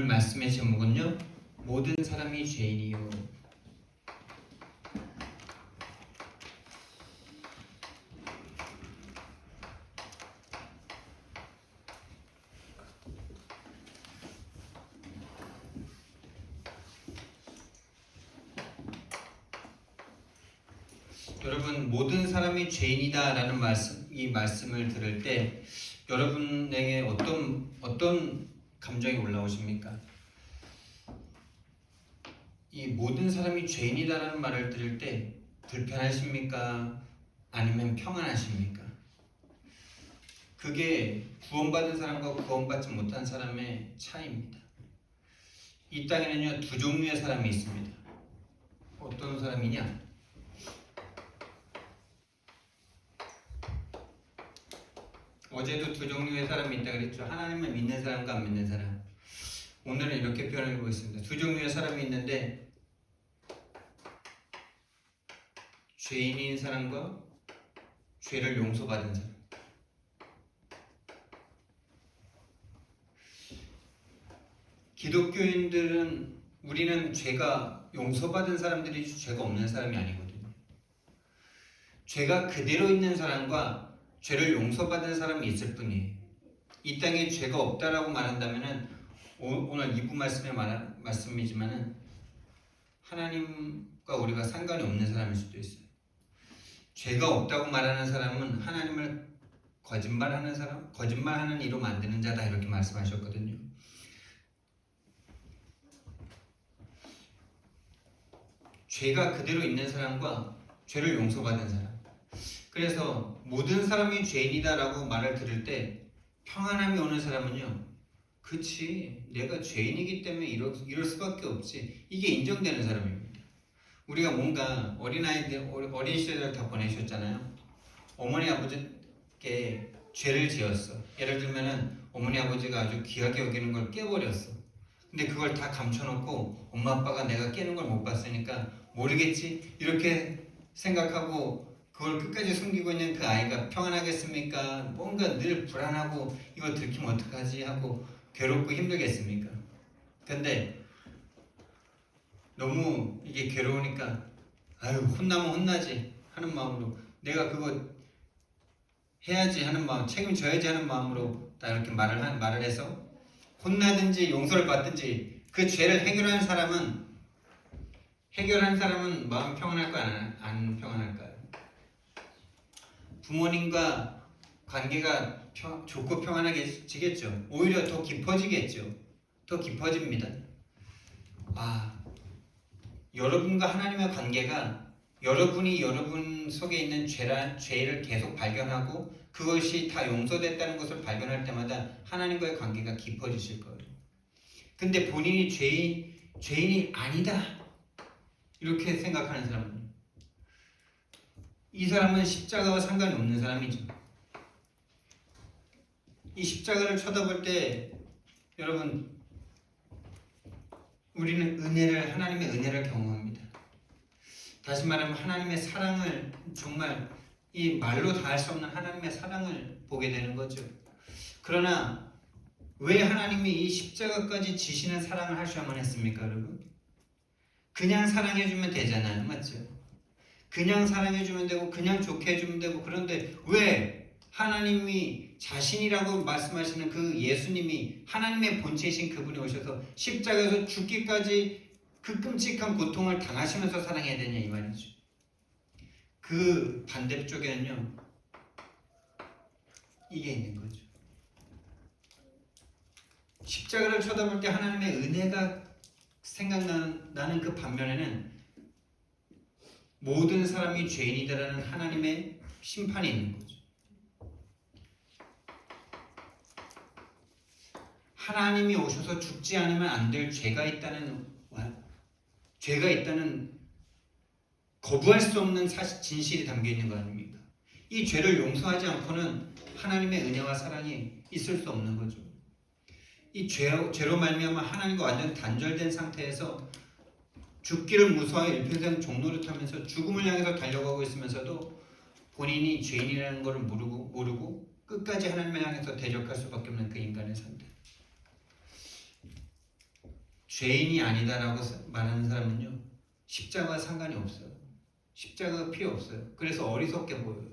말씀의 제목은요, 모든 사람이 죄인이요. 여러분, 모든 사람이 죄인이다라는 이 말씀을 들을 때 여러분에게 어떤 감정이 올라오십니까? 이 모든 사람이 죄인이다라는 말을 들을 때 불편하십니까? 아니면 평안하십니까? 그게 구원받은 사람과 구원받지 못한 사람의 차이입니다. 이 땅에는요, 두 종류의 사람이 있습니다. 어떤 사람이냐? 어제도 두 종류의 사람이 있다 그랬죠. 하나님을 믿는 사람과 안 믿는 사람. 오늘은 이렇게 표현해 보겠습니다. 두 종류의 사람이 있는데 죄인인 사람과 죄를 용서받은 사람. 기독교인들은 우리는 죄가 용서받은 사람들이지 죄가 없는 사람이 아니거든요. 죄가 그대로 있는 사람과 죄를 용서받은 사람이 있을 뿐이에요. 이 땅에 죄가 없다라고 말한다면은 오늘 2부 말씀의 말씀이지만은 하나님과 우리가 상관이 없는 사람일 수도 있어요. 죄가 없다고 말하는 사람은 하나님을 거짓말하는 사람, 거짓말하는 이로 만드는 자다 이렇게 말씀하셨거든요. 죄가 그대로 있는 사람과 죄를 용서받은 사람. 그래서 모든 사람이 죄인이다라고 말을 들을 때 평안함이 오는 사람은요, 그치, 내가 죄인이기 때문에 이럴 수밖에 없지, 이게 인정되는 사람입니다. 우리가 뭔가 어린 시절을 다 보내셨잖아요. 어머니 아버지께 죄를 지었어. 예를 들면은 어머니 아버지가 아주 귀하게 여기는 걸 깨버렸어. 근데 그걸 다 감춰놓고 엄마 아빠가 내가 깨는 걸 못 봤으니까 모르겠지 이렇게 생각하고 그걸 끝까지 숨기고 있는 그 아이가 평안하겠습니까? 뭔가 늘 불안하고 이거 들키면 어떡하지 하고 괴롭고 힘들겠습니까? 근데 너무 이게 괴로우니까 아유 혼나면 혼나지 하는 마음으로 내가 그거 해야지 하는 마음, 책임져야지 하는 마음으로 다 이렇게 말을 해서 혼나든지 용서를 받든지 그 죄를 해결하는 사람은 마음 평안할까요? 안 평안할까요? 부모님과 관계가 좋고 평안해지겠죠. 오히려 더 깊어지겠죠. 더 깊어집니다. 여러분과 하나님의 관계가 여러분이 여러분 속에 있는 죄를 계속 발견하고 그것이 다 용서됐다는 것을 발견할 때마다 하나님과의 관계가 깊어지실 거예요. 근데 본인이 죄인이 아니다 이렇게 생각하는 사람은 이 사람은 십자가와 상관이 없는 사람이죠. 이 십자가를 쳐다볼 때 여러분 우리는 하나님의 은혜를 경험합니다. 다시 말하면 하나님의 사랑을 정말 이 말로 다 할 수 없는 하나님의 사랑을 보게 되는 거죠. 그러나 왜 하나님이 이 십자가까지 지시는 사랑을 하셔야만 했습니까, 여러분? 그냥 사랑해주면 되잖아요, 맞죠? 그냥 사랑해주면 되고 그냥 좋게 해주면 되고 그런데 왜 하나님이 자신이라고 말씀하시는 그 예수님이 하나님의 본체이신 그분이 오셔서 십자가에서 죽기까지 그 끔찍한 고통을 당하시면서 사랑해야 되냐 이 말이죠. 그 반대쪽에는요 이게 있는 거죠. 십자가를 쳐다볼 때 하나님의 은혜가 생각나는 그 반면에는 모든 사람이 죄인이다라는 하나님의 심판이 있는 거죠. 하나님이 오셔서 죽지 않으면 안 될 죄가 있다는 거부할 수 없는 진실이 담겨 있는 거 아닙니까? 이 죄를 용서하지 않고는 하나님의 은혜와 사랑이 있을 수 없는 거죠. 이 죄로 말미암아 하나님과 완전 단절된 상태에서 죽기를 무서워하여 일평생 종노릇하면서 죽음을 향해서 달려가고 있으면서도 본인이 죄인이라는 것을 모르고 끝까지 하나님을 향해서 대적할 수밖에 없는 그 인간의 상태. 죄인이 아니다라고 말하는 사람은요, 십자가와 상관이 없어요. 십자가가 필요 없어요. 그래서 어리석게 보여요.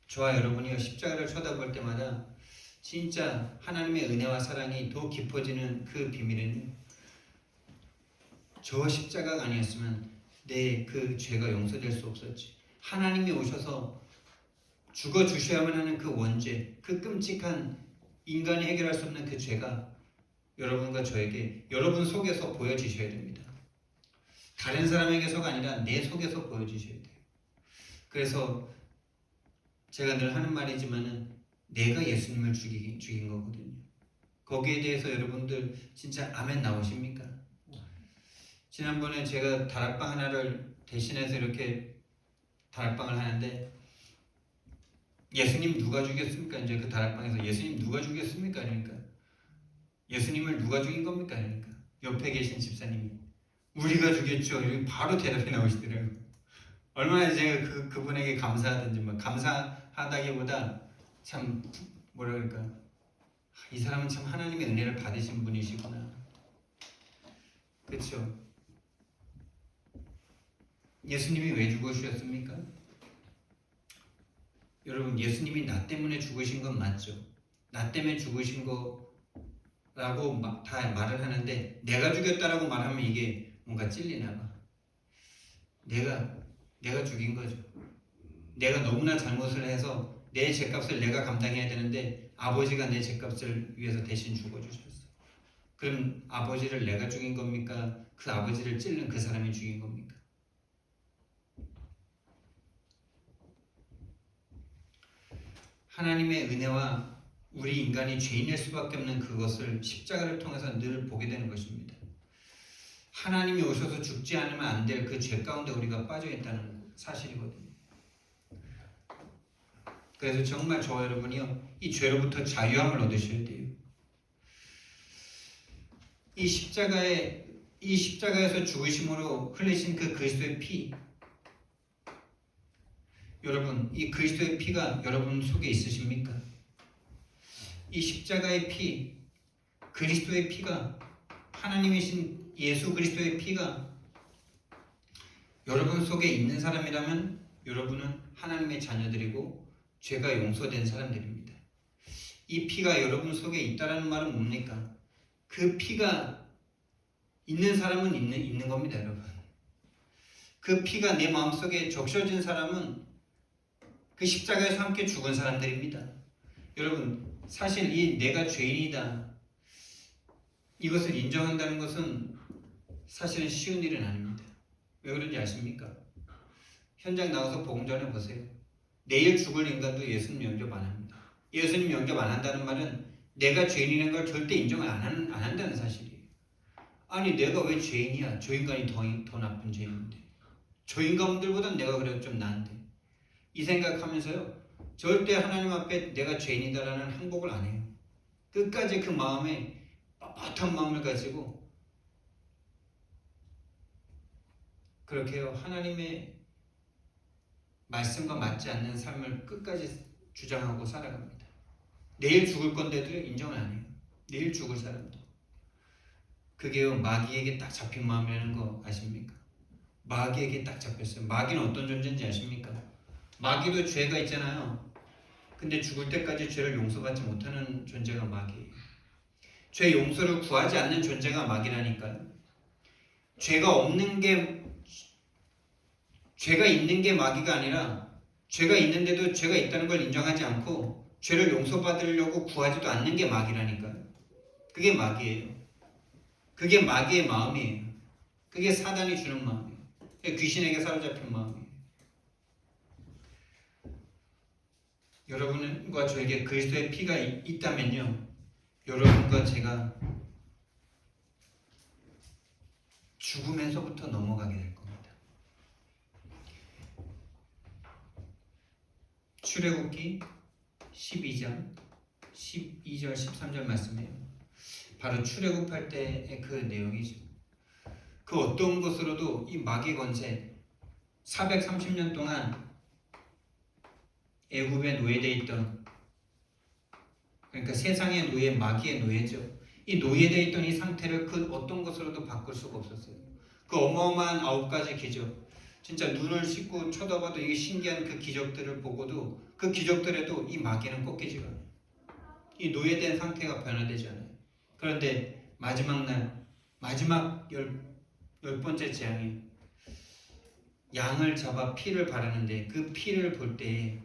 저와 여러분이 십자가를 쳐다볼 때마다 진짜 하나님의 은혜와 사랑이 더 깊어지는 그 비밀은 저 십자가가 아니었으면 내 그 죄가 용서될 수 없었지. 하나님이 오셔서 죽어주셔야만 하는 그 원죄, 그 끔찍한 인간이 해결할 수 없는 그 죄가 여러분과 저에게, 여러분 속에서 보여지셔야 됩니다. 다른 사람에게서가 아니라 내 속에서 보여지셔야 돼요. 그래서 제가 늘 하는 말이지만은 내가 예수님을 죽인 거거든요. 거기에 대해서 여러분들 진짜 아멘 나오십니까? 지난번에 제가 다락방 하나를 대신해서 이렇게 다락방을 하는데 예수님 누가 죽였습니까? 이제 그 다락방에서 예수님 누가 죽였습니까? 그러니까 예수님을 누가 죽인 겁니까? 그러니까 옆에 계신 집사님이 우리가 죽였죠. 이렇게 바로 대답이 나오시더라고요. 얼마나 제가 그분에게 감사하든지 막 감사하다기보다 참 뭐라 그럴까, 이 사람은 참 하나님의 은혜를 받으신 분이시구나. 그렇죠? 예수님이 왜 죽으셨습니까? 여러분, 예수님이 나 때문에 죽으신 건 맞죠? 나 때문에 죽으신 거라고 다 말을 하는데 내가 죽였다라고 말하면 이게 뭔가 찔리나 봐. 내가 죽인 거죠. 내가 너무나 잘못을 해서 내 죄값을 내가 감당해야 되는데 아버지가 내 죄값을 위해서 대신 죽어주셨어. 그럼 아버지를 내가 죽인 겁니까? 그 아버지를 찔른 그 사람이 죽인 겁니까? 하나님의 은혜와 우리 인간이 죄인일 수밖에 없는 그것을 십자가를 통해서 늘 보게 되는 것입니다. 하나님이 오셔서 죽지 않으면 안 될 그 죄 가운데 우리가 빠져 있다는 사실이거든요. 그래서 정말 저와 여러분이요, 이 죄로부터 자유함을 얻으셔야 돼요. 이 십자가에서 죽으심으로 흘리신 그 그리스도의 피, 여러분, 이 그리스도의 피가 여러분 속에 있으십니까? 이 십자가의 피, 그리스도의 피가, 하나님이신 예수 그리스도의 피가 여러분 속에 있는 사람이라면 여러분은 하나님의 자녀들이고 죄가 용서된 사람들입니다. 이 피가 여러분 속에 있다라는 말은 뭡니까? 그 피가 있는 사람은 있는 겁니다, 여러분. 그 피가 내 마음속에 적셔진 사람은 그 십자가에서 함께 죽은 사람들입니다. 여러분, 사실 이 내가 죄인이다, 이것을 인정한다는 것은 사실은 쉬운 일은 아닙니다. 왜 그런지 아십니까? 현장 나가서 복음 전해 보세요. 내일 죽을 인간도 예수님 영접 안 합니다. 예수님 영접 안 한다는 말은 내가 죄인이라는 걸 절대 인정을 안 한다는 사실이에요. 아니, 내가 왜 죄인이야? 저 인간이 더 나쁜 죄인인데, 저 인간들보단 내가 그래도 좀 나은데, 이 생각하면서요, 절대 하나님 앞에 내가 죄인이다라는 항복을 안 해요. 끝까지 그 마음에 빳빳한 마음을 가지고 그렇게 해요. 하나님의 말씀과 맞지 않는 삶을 끝까지 주장하고 살아갑니다. 내일 죽을 건데도 인정을 안 해요. 내일 죽을 사람도. 그게요, 마귀에게 딱 잡힌 마음이라는 거 아십니까? 마귀에게 딱 잡혔어요. 마귀는 어떤 존재인지 아십니까? 마귀도 죄가 있잖아요. 근데 죽을 때까지 죄를 용서받지 못하는 존재가 마귀예요. 죄 용서를 구하지 않는 존재가 마귀라니까요. 죄가 있는 게 마귀가 아니라 죄가 있는데도 죄가 있다는 걸 인정하지 않고 죄를 용서받으려고 구하지도 않는 게 마귀라니까요. 그게 마귀예요. 그게 마귀의 마음이에요. 그게 사단이 주는 마음이에요. 귀신에게 사로잡힌 마음이에요. 여러분과 저에게 그리스도의 피가 있다면요, 여러분과 제가 죽으면서부터 넘어가게 될 겁니다. 출애굽기 12장 12절 13절 말씀이에요. 바로 출애굽할 때의 그 내용이죠. 그 어떤 것으로도 이 마귀 권세, 430년 동안 애굽에 노예되어 있던 그러니까 세상의 노예, 마귀의 노예죠. 이 노예되어 있던 이 상태를 그 어떤 것으로도 바꿀 수가 없었어요. 그 어마어마한 9가지 기적, 진짜 눈을 씻고 쳐다봐도 이게 신기한 그 기적들을 보고도 그 기적들에도 이 마귀는 꺾이지가 않아요. 이 노예된 상태가 변화되지 않아요. 그런데 마지막 날, 마지막 열 번째 재앙이 양을 잡아 피를 바르는데 그 피를 볼 때에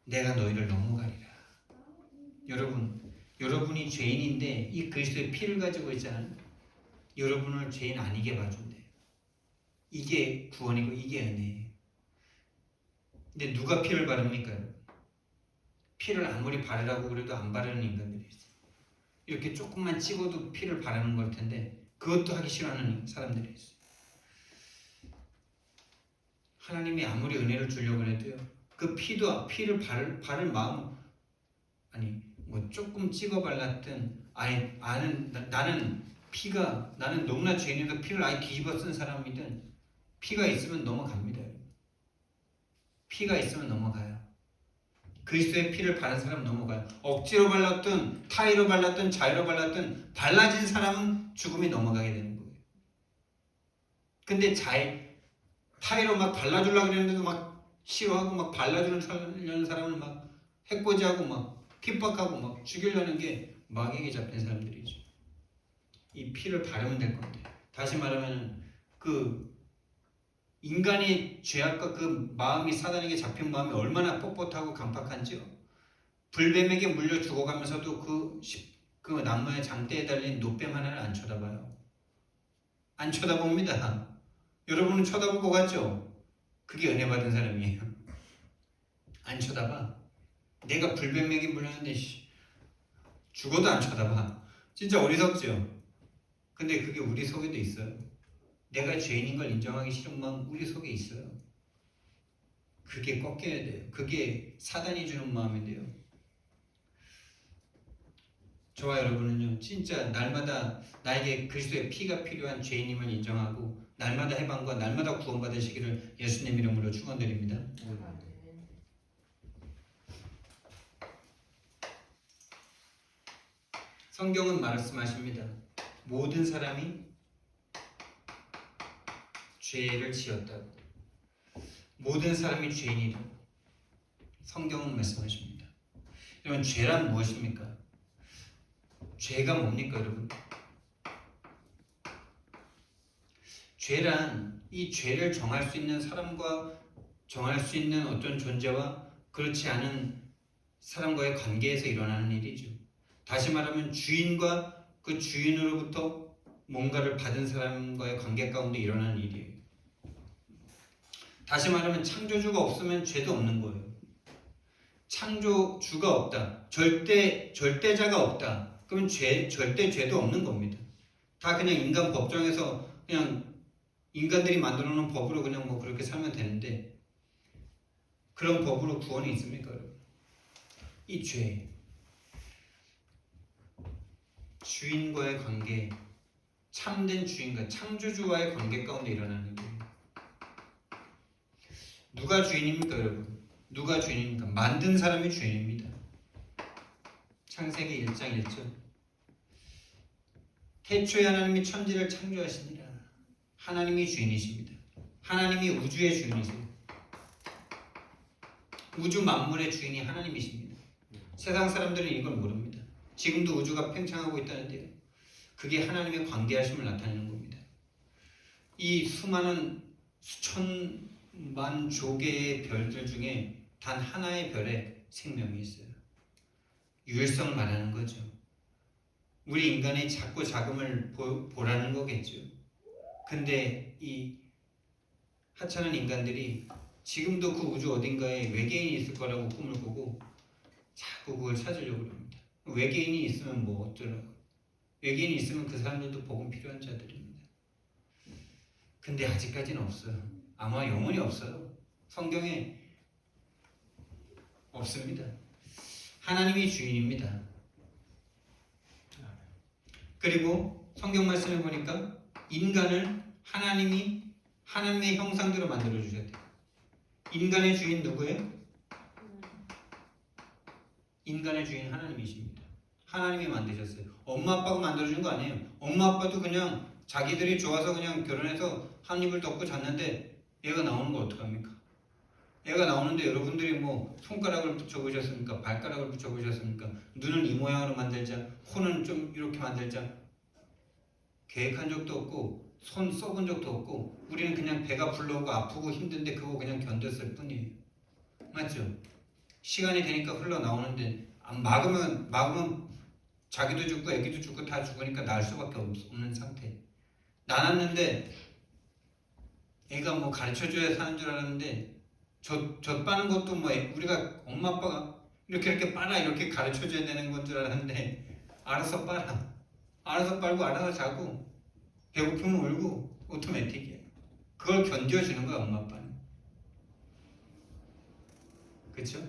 내가 너희를 넘어가리라. 여러분이 죄인인데 이 그리스도의 피를 가지고 있잖아요. 여러분을 죄인 아니게 봐준대요. 이게 구원이고 이게 은혜예요. 근데 누가 피를 바릅니까? 피를 아무리 바르라고 그래도 안 바르는 인간들이 있어요. 이렇게 조금만 찍어도 피를 바르는 걸 텐데 그것도 하기 싫어하는 사람들이 있어요. 하나님이 아무리 은혜를 주려고 해도요, 그 피를 바를 마음, 아니 뭐 조금 찍어 발랐든 아예 나는 너무나 죄인이라서 피를 아예 뒤집어 쓴 사람이든 피가 있으면 넘어갑니다. 피가 있으면 넘어가요. 그리스도의 피를 바른 사람은 넘어가요. 억지로 발랐든 타이로 발랐든 자의로 발랐든 발라진 사람은 죽음이 넘어가게 되는 거예요. 근데 타이로 막 발라주려고 그랬는데도 막 싫어하고 막 발라주려는 사람을 막 해코지하고 막 핍박하고 막 죽이려는 게 마귀에게 잡힌 사람들이죠. 이 피를 바르면 될 건데, 다시 말하면 그 인간의 죄악과 그 마음이 사단에게 잡힌 마음이 얼마나 뻣뻣하고 강팍한지요. 불뱀에게 물려 죽어가면서도 그 나무의 장대에 달린 노뱀 하나를 안 쳐다봐요. 안 쳐다봅니다. 여러분은 쳐다볼 것 같죠? 그게 은혜 받은 사람이에요. 안 쳐다봐. 내가 불뱀에게 물렸는데 죽어도 안 쳐다봐. 진짜 어리석죠? 근데 그게 우리 속에도 있어요. 내가 죄인인 걸 인정하기 싫은 마음 우리 속에 있어요. 그게 꺾여야 돼요. 그게 사단이 주는 마음인데요. 저와 여러분은요, 진짜 날마다 나에게 그리스도의 피가 필요한 죄인임을 인정하고 날마다 해방과 날마다 구원받으시기를 예수님 이름으로 축원드립니다. 성경은 말씀하십니다. 모든 사람이 죄를 지었다고. 모든 사람이 죄인이라고. 성경은 말씀하십니다. 여러분, 죄란 무엇입니까? 죄가 뭡니까, 여러분? 죄란 이 죄를 정할 수 있는 사람과 정할 수 있는 어떤 존재와 그렇지 않은 사람과의 관계에서 일어나는 일이죠. 다시 말하면 주인과 그 주인으로부터 뭔가를 받은 사람과의 관계 가운데 일어나는 일이에요. 다시 말하면 창조주가 없으면 죄도 없는 거예요. 창조주가 없다. 절대자가 없다. 그러면 절대 죄도 없는 겁니다. 다 그냥 인간 법정에서 그냥 인간들이 만들어 놓은 법으로 그냥 뭐 그렇게 살면 되는데 그런 법으로 구원이 있습니까, 여러분? 이 죄, 주인과의 관계, 참된 주인과 창조주와의 관계 가운데 일어나는 거예요. 누가 주인입니까, 여러분? 누가 주인입니까? 만든 사람이 주인입니다. 창세기 1장 1절. 태초에 하나님이 천지를 창조하시니라. 하나님이 주인이십니다. 하나님이 우주의 주인이세요. 우주 만물의 주인이 하나님이십니다. 세상 사람들은 이걸 모릅니다. 지금도 우주가 팽창하고 있다는데요. 그게 하나님의 광대하심을 나타내는 겁니다. 이 수많은 수천만 조개의 별들 중에 단 하나의 별에 생명이 있어요. 유일성을 말하는 거죠. 우리 인간의 작고 작음을 보라는 거겠죠. 근데 이 하찮은 인간들이 지금도 그 우주 어딘가에 외계인이 있을 거라고 꿈을 꾸고 자꾸 그걸 찾으려고 합니다. 외계인이 있으면 뭐 어쩌라고. 외계인이 있으면 그 사람들도 복음 필요한 자들입니다. 근데 아직까지는 없어요. 아마 영원히 없어요. 성경에 없습니다. 하나님이 주인입니다. 그리고 성경 말씀을 보니까 인간을 하나님의 형상대로 만들어 주셨대요. 인간의 주인 누구예요? 인간의 주인 하나님이십니다. 하나님이 만드셨어요. 엄마 아빠가 만들어준 거 아니에요. 엄마 아빠도 그냥 자기들이 좋아서 그냥 결혼해서 한 입을 덮고 잤는데 애가 나오는 거 어떡합니까? 애가 나오는데 여러분들이 뭐 손가락을 붙여보셨습니까? 발가락을 붙여보셨습니까? 눈은 이 모양으로 만들자, 코는 좀 이렇게 만들자 계획한 적도 없고 손 써본 적도 없고 우리는 그냥 배가 불러오고 아프고 힘든데 그거 그냥 견뎠을 뿐이에요. 맞죠? 시간이 되니까 흘러나오는데 막으면 자기도 죽고 애기도 죽고 다 죽으니까 날 수밖에 없는 상태. 나눴는데 애가 뭐 가르쳐줘야 사는 줄 알았는데 젖 빠는 것도 뭐 우리가 엄마 아빠가 이렇게 빨아 이렇게 가르쳐줘야 되는 건 줄 알았는데 알아서 빨아. 알아서 빨고 알아서 자고 배고프면 울고 오토매틱이에요. 그걸 견뎌주는 거야 엄마 아빠는. 그렇죠?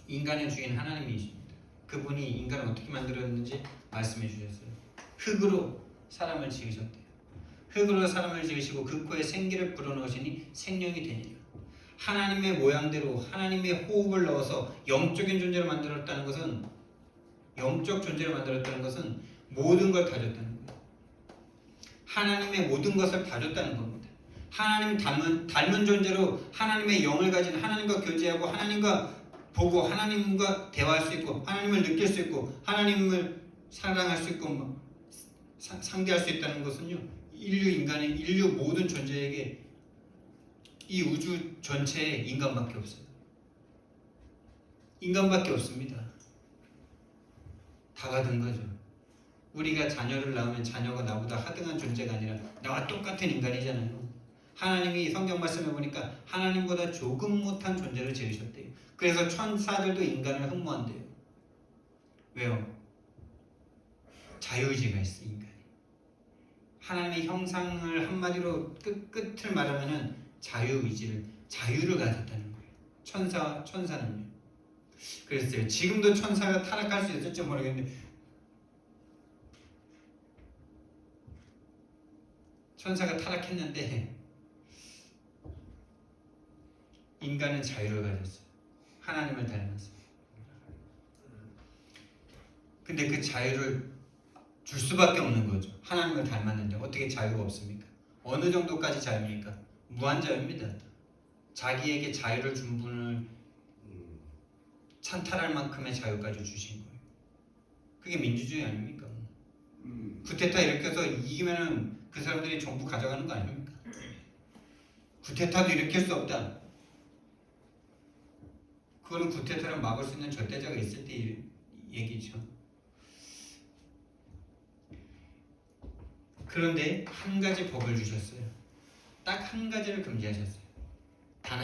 인간의 주인 하나님이십니다. 그분이 인간을 어떻게 만들었는지 말씀해 주셨어요. 흙으로 사람을 지으셨대요. 흙으로 사람을 지으시고 그 코에 생기를 불어넣으시니 생명이 되니라. 하나님의 모양대로 하나님의 호흡을 넣어서 영적인 존재를 만들었다는 것은 영적 존재를 만들었다는 것은 모든 걸 다 줬다는 거예요. 하나님의 모든 것을 다 줬다는 겁니다. 하나님 닮은 존재로 하나님의 영을 가진 하나님과 교제하고 하나님과 보고 하나님과 대화할 수 있고 하나님을 느낄 수 있고 하나님을 사랑할 수 있고 상대할 수 있다는 것은요. 인류 모든 존재에게 이 우주 전체에 인간밖에 없어요. 인간밖에 없습니다. 다 받은 거죠. 우리가 자녀를 낳으면 자녀가 나보다 하등한 존재가 아니라 나와 똑같은 인간이잖아요. 하나님이 성경 말씀해 보니까 하나님보다 조금 못한 존재를 지으셨대요. 그래서 천사들도 인간을 흠모한대요. 왜요? 자유의지가 있어 인간이. 하나님의 형상을 한마디로 끝을 말하면은 자유를 가졌다는 거예요. 천사는요. 그랬어요. 지금도 천사가 타락할 수 있을지 모르겠는데 천사가 타락했는데 인간은 자유를 가졌어요. 하나님을 닮았어요. 근데 그 자유를 줄 수밖에 없는 거죠. 하나님을 닮았는데 어떻게 자유가 없습니까? 어느 정도까지 자유입니까? 무한 자유입니다. 자기에게 자유를 준 분을 찬탈할 만큼의 자유까지 주신 거예요. 그게 민주주의 아닙니까? 구테타 일으켜서 이기면은 그 사람들이 정부 가져가는 거 아닙니까? 구테타도 일으킬 수 없다. 그거는 구테타를 막을 수 있는 절대자가 있을 때 얘기죠. 그런데 한 가지 법을 주셨어요. 딱 한 가지를 금지하셨어요. 단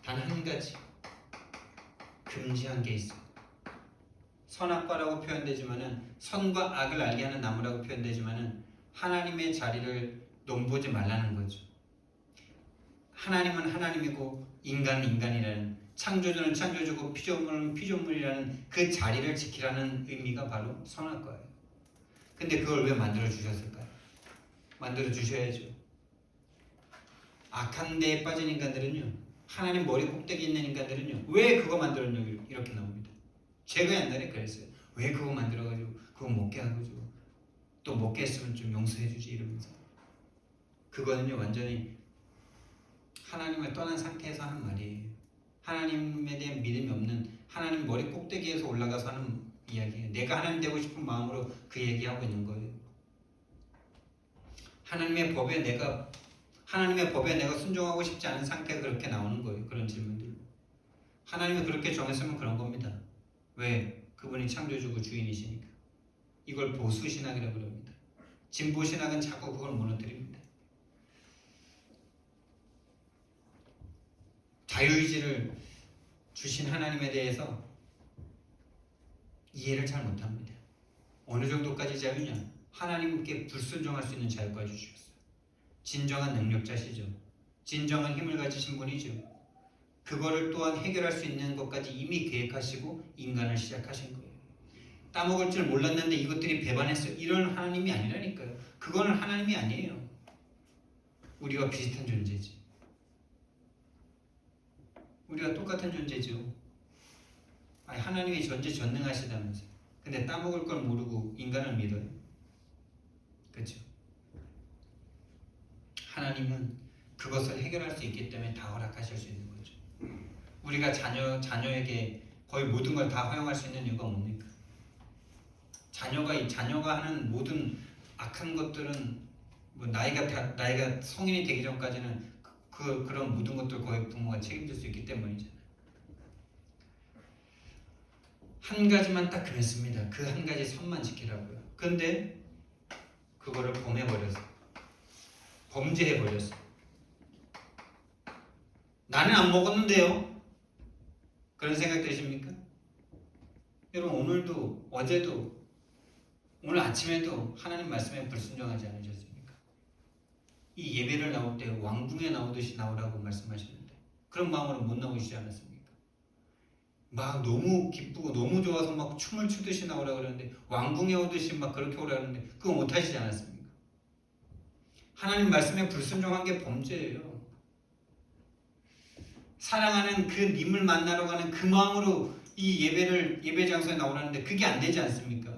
한 가지 금지한 게 있어요. 선악과라고 표현되지만은 선과 악을 알게 하는 나무라고 표현되지만은 하나님의 자리를 넘보지 말라는 거죠. 하나님은 하나님이고 인간은 인간이라는, 창조주는 창조주고 피조물은 피조물이라는 그 자리를 지키라는 의미가 바로 선악과예요. 근데 그걸 왜 만들어 주셨을까요? 만들어 주셔야죠. 악한 데에 빠진 인간들은요, 하나님 머리 꼭대기 있는 인간들은요, 왜 그거 만들었냐고 이렇게 나옵니다. 제가 옛날에 그랬어요. 왜 그거 만들어가지고 그거 먹게 하고 또 먹게 했으면 좀 용서해주지 이러면서. 그거는요 완전히 하나님을 떠난 상태에서 하는 말이에요. 하나님에 대한 믿음이 없는, 하나님 머리 꼭대기에서 올라가서 하는 이야기예요. 내가 하나님 되고 싶은 마음으로 그 얘기하고 있는 거예요. 하나님의 법에 내가 순종하고 싶지 않은 상태가 그렇게 나오는 거예요. 그런 질문들로. 하나님이 그렇게 정했으면 그런 겁니다. 왜? 그분이 창조주고 주인이시니까. 이걸 보수신학이라고 합니다. 진보신학은 자꾸 그걸 무너뜨립니다. 자유의지를 주신 하나님에 대해서 이해를 잘 못합니다. 어느 정도까지 자유냐? 하나님께 불순종할 수 있는 자유까지 주셨어요. 진정한 능력자시죠. 진정한 힘을 가지신 분이죠. 그거를 또한 해결할 수 있는 것까지 이미 계획하시고 인간을 시작하신 거예요. 따먹을 줄 몰랐는데 이것들이 배반했어요. 이런 하나님이 아니라니까요. 그거는 하나님이 아니에요. 우리와 비슷한 존재지. 우리가 똑같은 존재죠. 아니, 하나님이 전지전능하시다면서요. 근데 따먹을 걸 모르고 인간을 믿어요. 그렇죠? 하나님은 그것을 해결할 수 있기 때문에 다 허락하실 수 있는 거죠. 우리가 자녀에게 거의 모든 걸 다 허용할 수 있는 이유가 뭡니까? 자녀가 하는 모든 악한 것들은 뭐 나이가 성인이 되기 전까지는 그런 모든 것들 거의 부모가 책임질 수 있기 때문이잖아요. 한 가지만 딱 그랬습니다. 그 한 가지 선만 지키라고요. 근데 그거를 범해버렸어. 범죄해버렸어. 나는 안 먹었는데요. 그런 생각 드십니까? 여러분, 오늘도 어제도 오늘 아침에도 하나님 말씀에 불순종하지 않으셨습니까? 이 예배를 나올 때 왕궁에 나오듯이 나오라고 말씀하셨는데 그런 마음으로 못 나오시지 않았습니까? 막 너무 기쁘고 너무 좋아서 막 춤을 추듯이 나오라고 그러는데 왕궁에 오듯이 막 그렇게 오라는데 그거 못 하시지 않았습니까? 하나님 말씀에 불순종한 게 범죄예요. 사랑하는 그 님을 만나러 가는 그 마음으로 이 예배 장소에 나오라는데 그게 안 되지 않습니까?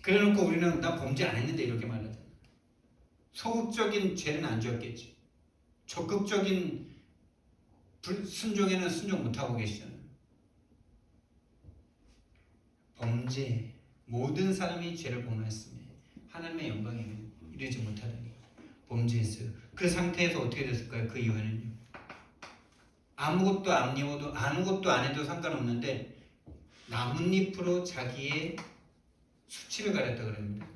그래놓고 우리는 나 범죄 안 했는데 이렇게 말하잖아. 소극적인 죄는 안 지었겠지. 적극적인 순종에는 순종 못하고 계시잖아요. 범죄, 모든 사람이 죄를 범하였으며 하나님의 영광에 이르지 못하더니 범죄했어요. 그 상태에서 어떻게 됐을까요? 그 이후에는요. 아무것도 안 해도 상관없는데 나뭇잎으로 자기의 수치를 가렸다 그럽니다.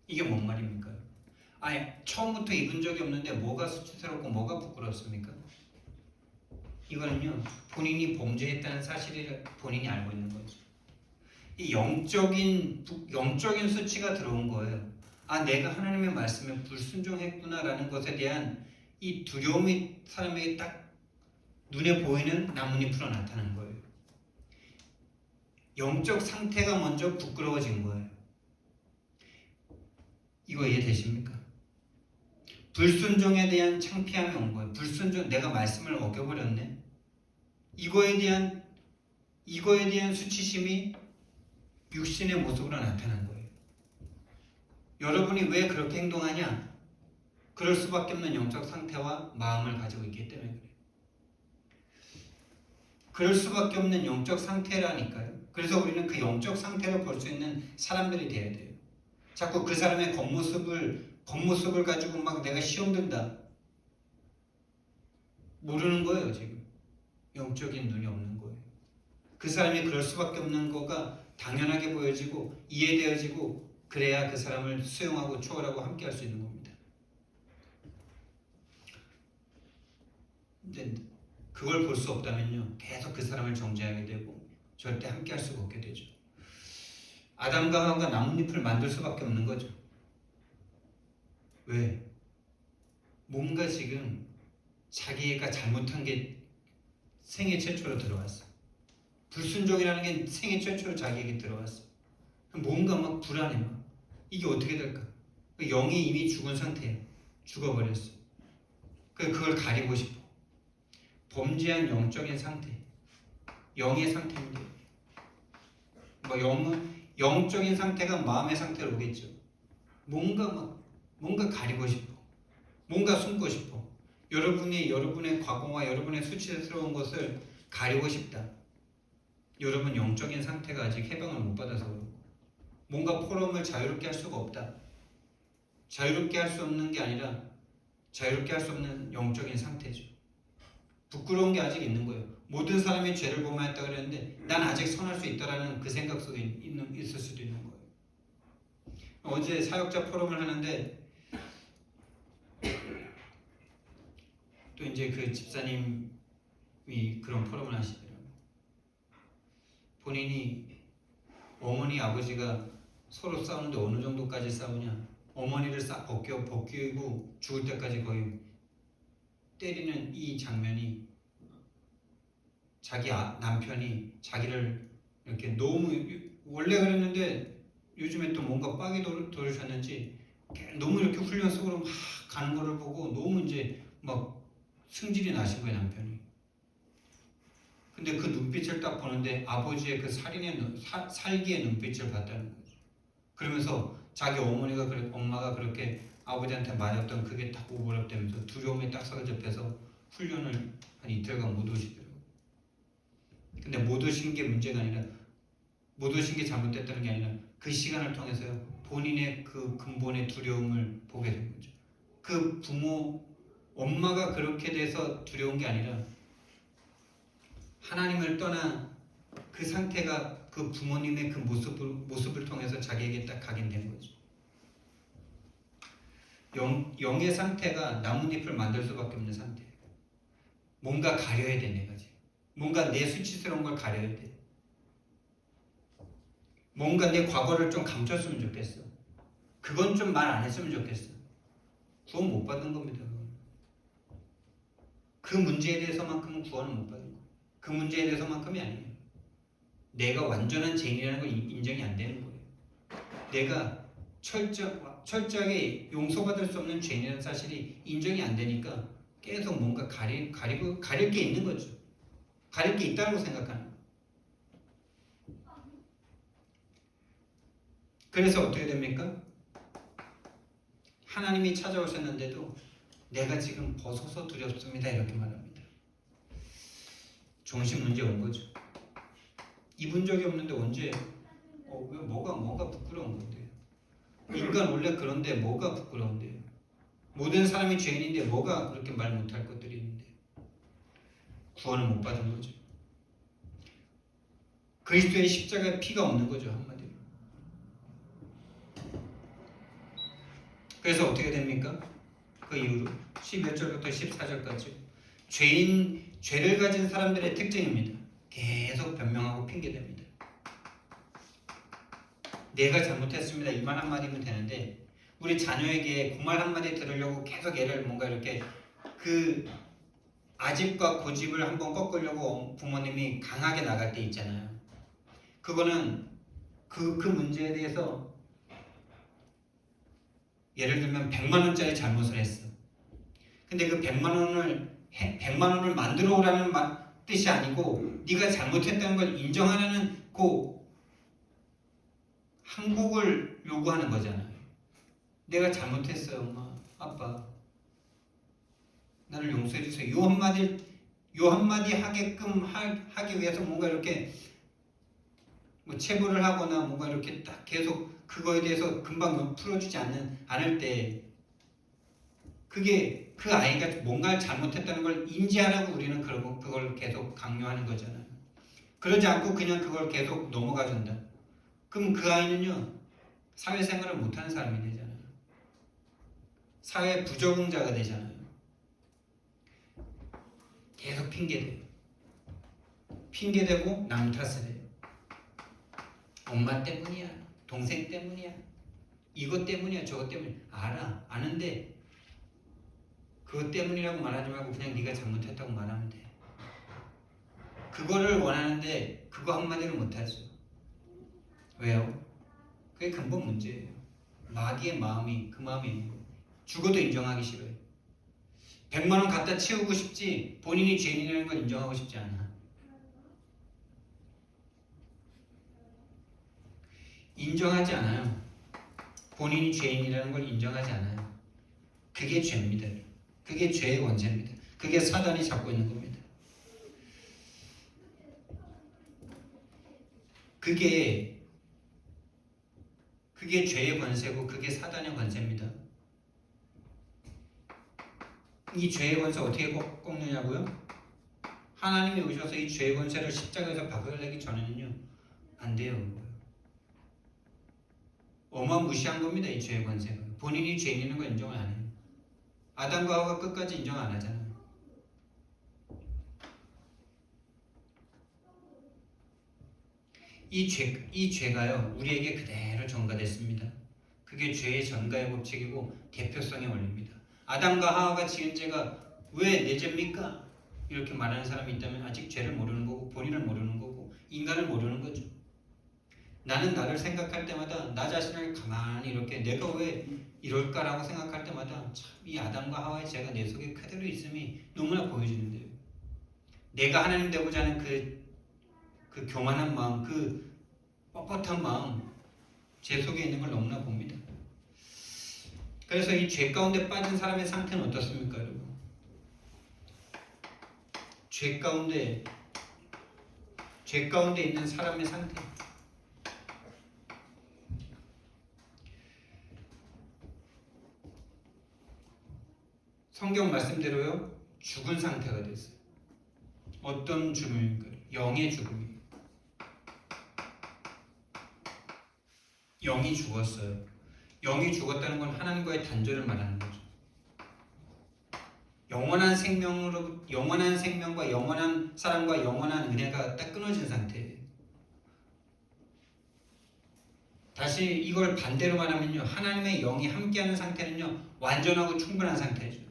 이게 뭔 말입니까? 아니, 처음부터 입은 적이 없는데 뭐가 수치스럽고 뭐가 부끄럽습니까? 이거는요, 본인이 범죄했다는 사실을 본인이 알고 있는 거죠. 이 영적인 수치가 들어온 거예요. 아, 내가 하나님의 말씀에 불순종했구나라는 것에 대한 이 두려움이 사람에게 딱 눈에 보이는 나뭇잎으로 나타난 거예요. 영적 상태가 먼저 부끄러워진 거예요. 이거 이해되십니까? 불순종에 대한 창피함이 온 거예요. 내가 말씀을 어겨버렸네. 이거에 대한 수치심이 육신의 모습으로 나타난 거예요. 여러분이 왜 그렇게 행동하냐? 그럴 수밖에 없는 영적 상태와 마음을 가지고 있기 때문에 그래요. 그럴 수밖에 없는 영적 상태라니까요. 그래서 우리는 그 영적 상태를 볼 수 있는 사람들이 돼야 돼요. 자꾸 그 사람의 겉모습을 가지고 막 내가 시험 든다. 모르는 거예요, 지금. 영적인 눈이 없는 거예요. 그 사람이 그럴 수밖에 없는 거가 당연하게 보여지고 이해되어지고 그래야 그 사람을 수용하고 초월하고 함께 할 수 있는 겁니다. 근데 그걸 볼 수 없다면요, 계속 그 사람을 정죄하게 되고 절대 함께 할 수가 없게 되죠. 아담과 하와가 나뭇잎을 만들 수밖에 없는 거죠. 왜? 뭔가 지금 자기가 잘못한 게 생애 최초로 들어왔어. 불순종이라는 게 생애 최초로 자기에게 들어왔어. 뭔가 막 불안해. 막 이게 어떻게 될까? 영이 이미 죽은 상태야. 죽어버렸어. 그걸 가리고 싶어. 범죄한 영적인 상태, 영의 상태인데, 영적인 상태가 마음의 상태로 오겠죠. 뭔가 가리고 싶어. 뭔가 숨고 싶어. 여러분의 과거와 여러분의 수치스러운 것을 가리고 싶다. 여러분 영적인 상태가 아직 해방을 못 받아서 그렇고 뭔가 포럼을 자유롭게 할 수가 없다. 자유롭게 할 수 없는 게 아니라 자유롭게 할 수 없는 영적인 상태죠. 부끄러운 게 아직 있는 거예요. 모든 사람이 죄를 범하였다 그랬는데 난 아직 선할 수 있다라는 그 생각 속에 있을 수도 있는 거예요. 어제 사역자 포럼을 하는데 또 이제 그 집사님이 그런 포럼을 하시더라고요. 본인이 어머니 아버지가 서로 싸우는데 어느 정도까지 싸우냐, 어머니를 싹 벗기고 죽을 때까지 거의 때리는 이 장면이 자기 남편이 자기를 이렇게 너무 원래 그랬는데 요즘에 또 뭔가 빡이 돌으셨는지 너무 이렇게 훈련 속으로 막 가는 거를 보고 너무 이제 막 승질이 나신 거예요, 남편이. 근데 그 눈빛을 딱 보는데 아버지의 그 살기의 눈빛을 봤다는 거죠. 그러면서 자기 엄마가 그렇게 아버지한테 말했던 그게 딱 오버랩되면서 두려움에 딱 사로잡혀서 훈련을 한 이틀간 못 오시더라고요. 근데 못 오신 게 문제가 아니라 못 오신 게 잘못됐다는 게 아니라 그 시간을 통해서요 본인의 그 근본의 두려움을 보게 된 거죠. 그 엄마가 그렇게 돼서 두려운 게 아니라 하나님을 떠난 그 상태가 그 부모님의 그 모습을 통해서 자기에게 딱 각인된 거죠. 영의 상태가 나뭇잎을 만들 수밖에 없는 상태예요. 뭔가 가려야 돼 내가 지금. 뭔가 내 수치스러운 걸 가려야 돼. 뭔가 내 과거를 좀 감췄으면 좋겠어. 그건 좀 말 안 했으면 좋겠어. 구원 못 받은 겁니다. 그 문제에 대해서만큼은 구원을 못 받은 거예요. 그 문제에 대해서만큼이 아니에요. 내가 완전한 죄인이라는 걸 인정이 안 되는 거예요. 내가 철저하게 용서받을 수 없는 죄인이라는 사실이 인정이 안 되니까 계속 뭔가 가릴 게 있는 거죠. 가릴 게 있다고 생각하는 거예요. 그래서 어떻게 됩니까? 하나님이 찾아오셨는데도 내가 지금 벗어서 두렵습니다 이렇게 말합니다. 종신 문제 온 거죠. 입은 적이 없는데 언제 왜 뭐가 부끄러운 건데요? 인간 원래 그런데 뭐가 부끄러운데요? 모든 사람이 죄인인데 뭐가 그렇게 말 못할 것들이 있는데 구원을 못 받은 거죠. 그리스도의 십자가에 피가 없는 거죠 한마디로. 그래서 어떻게 됩니까? 그 이후로 11절부터 14절까지 죄를 가진 사람들의 특징입니다. 계속 변명하고 핑계댑니다. 내가 잘못했습니다. 이만 한마디면 되는데 우리 자녀에게 그 말 한마디 들으려고 계속 얘를 뭔가 이렇게 그 아집과 고집을 한번 꺾으려고 부모님이 강하게 나갈 때 있잖아요. 그거는 그 문제에 대해서 예를 들면 100만 원짜리 잘못을 했어. 근데 그 100만 원을 만들어 오라는 뜻이 아니고 네가 잘못했다는 걸 인정하라는 그 항복을 요구하는 거잖아요. 내가 잘못했어요, 엄마, 아빠. 나를 용서해 주세요. 요 한마디 하게끔 하기 위해서 뭔가 이렇게 뭐 체벌을 하거나 뭔가 이렇게 딱 계속 그거에 대해서 금방 풀어주지 않을 때 그게 그 아이가 뭔가를 잘못했다는 걸 인지하라고 우리는 그걸 계속 강요하는 거잖아요. 그러지 않고 그냥 그걸 계속 넘어가 준다. 그럼 그 아이는요 사회생활을 못하는 사람이 되잖아요. 사회 부적응자가 되잖아요. 계속 핑계대고 남 탓을 해요. 엄마 때문이야, 동생 때문이야, 이것 때문이야, 저것 때문이야. 아는데 그것 때문이라고 말하지 말고 그냥 네가 잘못했다고 말하면 돼. 그거를 원하는데 그거 한마디를 못하죠. 왜요? 그게 근본 문제예요. 마귀의 마음이 그 마음이 있는 거예요. 죽어도 인정하기 싫어요. 100만 원 갖다 채우고 싶지 본인이 죄인이라는 걸 인정하고 싶지 않아. 인정하지 않아요. 본인이 죄인이라는 걸 인정하지 않아요. 그게 죄입니다. 그게 죄의 원죄입니다. 그게 사단이 잡고 있는 겁니다. 그게 죄의 권세고 그게 사단의 권세입니다. 이 죄의 권세 어떻게 꺾느냐고요? 하나님이 오셔서 이 죄의 권세를 십자가에서 박아내기 전에는요 안 돼요. 어마무시한 겁니다. 이 죄의 권세가. 본인이 죄인인 걸 인정을 안 해요. 아담과 하와가 끝까지 인정 안 하잖아요. 이 죄가요 우리에게 그대로 전가됐습니다. 그게 죄의 전가의 법칙이고 대표성의 원리입니다. 아담과 하와가 지은 죄가 왜 내 죄입니까? 이렇게 말하는 사람이 있다면 아직 죄를 모르는 거고 본인을 모르는 거고 인간을 모르는 거죠. 나는 나를 생각할 때마다 나 자신을 가만히 이렇게 내가 왜 이럴까라고 생각할 때마다 참 이 아담과 하와의 죄가 내 속에 그대로 있음이 너무나 보여지는데요. 내가 하나님 되고자 하는 그 교만한 마음, 그 뻣뻣한 마음 제 속에 있는 걸 너무나 봅니다. 그래서 이 죄 가운데 빠진 사람의 상태는 어떻습니까, 여러분? 죄 가운데 있는 사람의 상태. 성경 말씀대로요, 죽은 상태가 됐어요. 어떤 죽음입니까? 영의 죽음이에요. 영이 죽었어요. 영이 죽었다는 건 하나님과의 단절을 말하는 거죠. 영원한 생명과 영원한 사랑과 영원한 은혜가 딱 끊어진 상태예요. 다시 이걸 반대로 말하면요, 하나님의 영이 함께하는 상태는요, 완전하고 충분한 상태죠.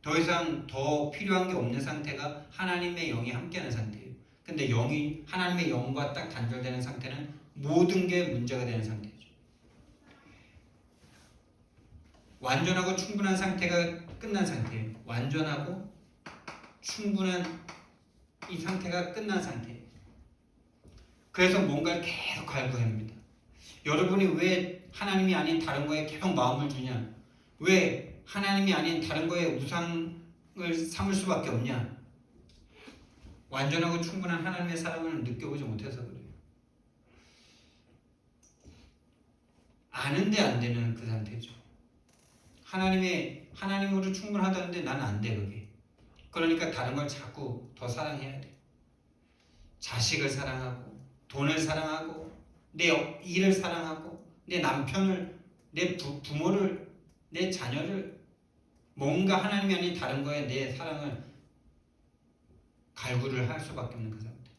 더 이상 더 필요한 게 없는 상태가 하나님의 영이 함께하는 상태예요. 근데 하나님의 영과 딱 단절되는 상태는 모든 게 문제가 되는 상태죠. 완전하고 충분한 상태가 끝난 상태예요. 완전하고 충분한 이 상태가 끝난 상태예요. 그래서 뭔가를 계속 갈구합니다. 여러분이 왜 하나님이 아닌 다른 거에 계속 마음을 주냐? 왜 하나님이 아닌 다른 거에 우상을 삼을 수밖에 없냐? 완전하고 충분한 하나님의 사랑을 느껴보지 못해서 그래요. 아는데 안 되는 그 상태죠. 하나님으로 충분하다는데 나는 안 돼, 그게. 그러니까 다른 걸 자꾸 더 사랑해야 돼. 자식을 사랑하고, 돈을 사랑하고, 내 일을 사랑하고, 내 남편을, 내 부모를, 내 자녀를, 뭔가 하나님이 아닌 다른 거에 내 사랑을 갈구를 할 수밖에 없는 그 상태.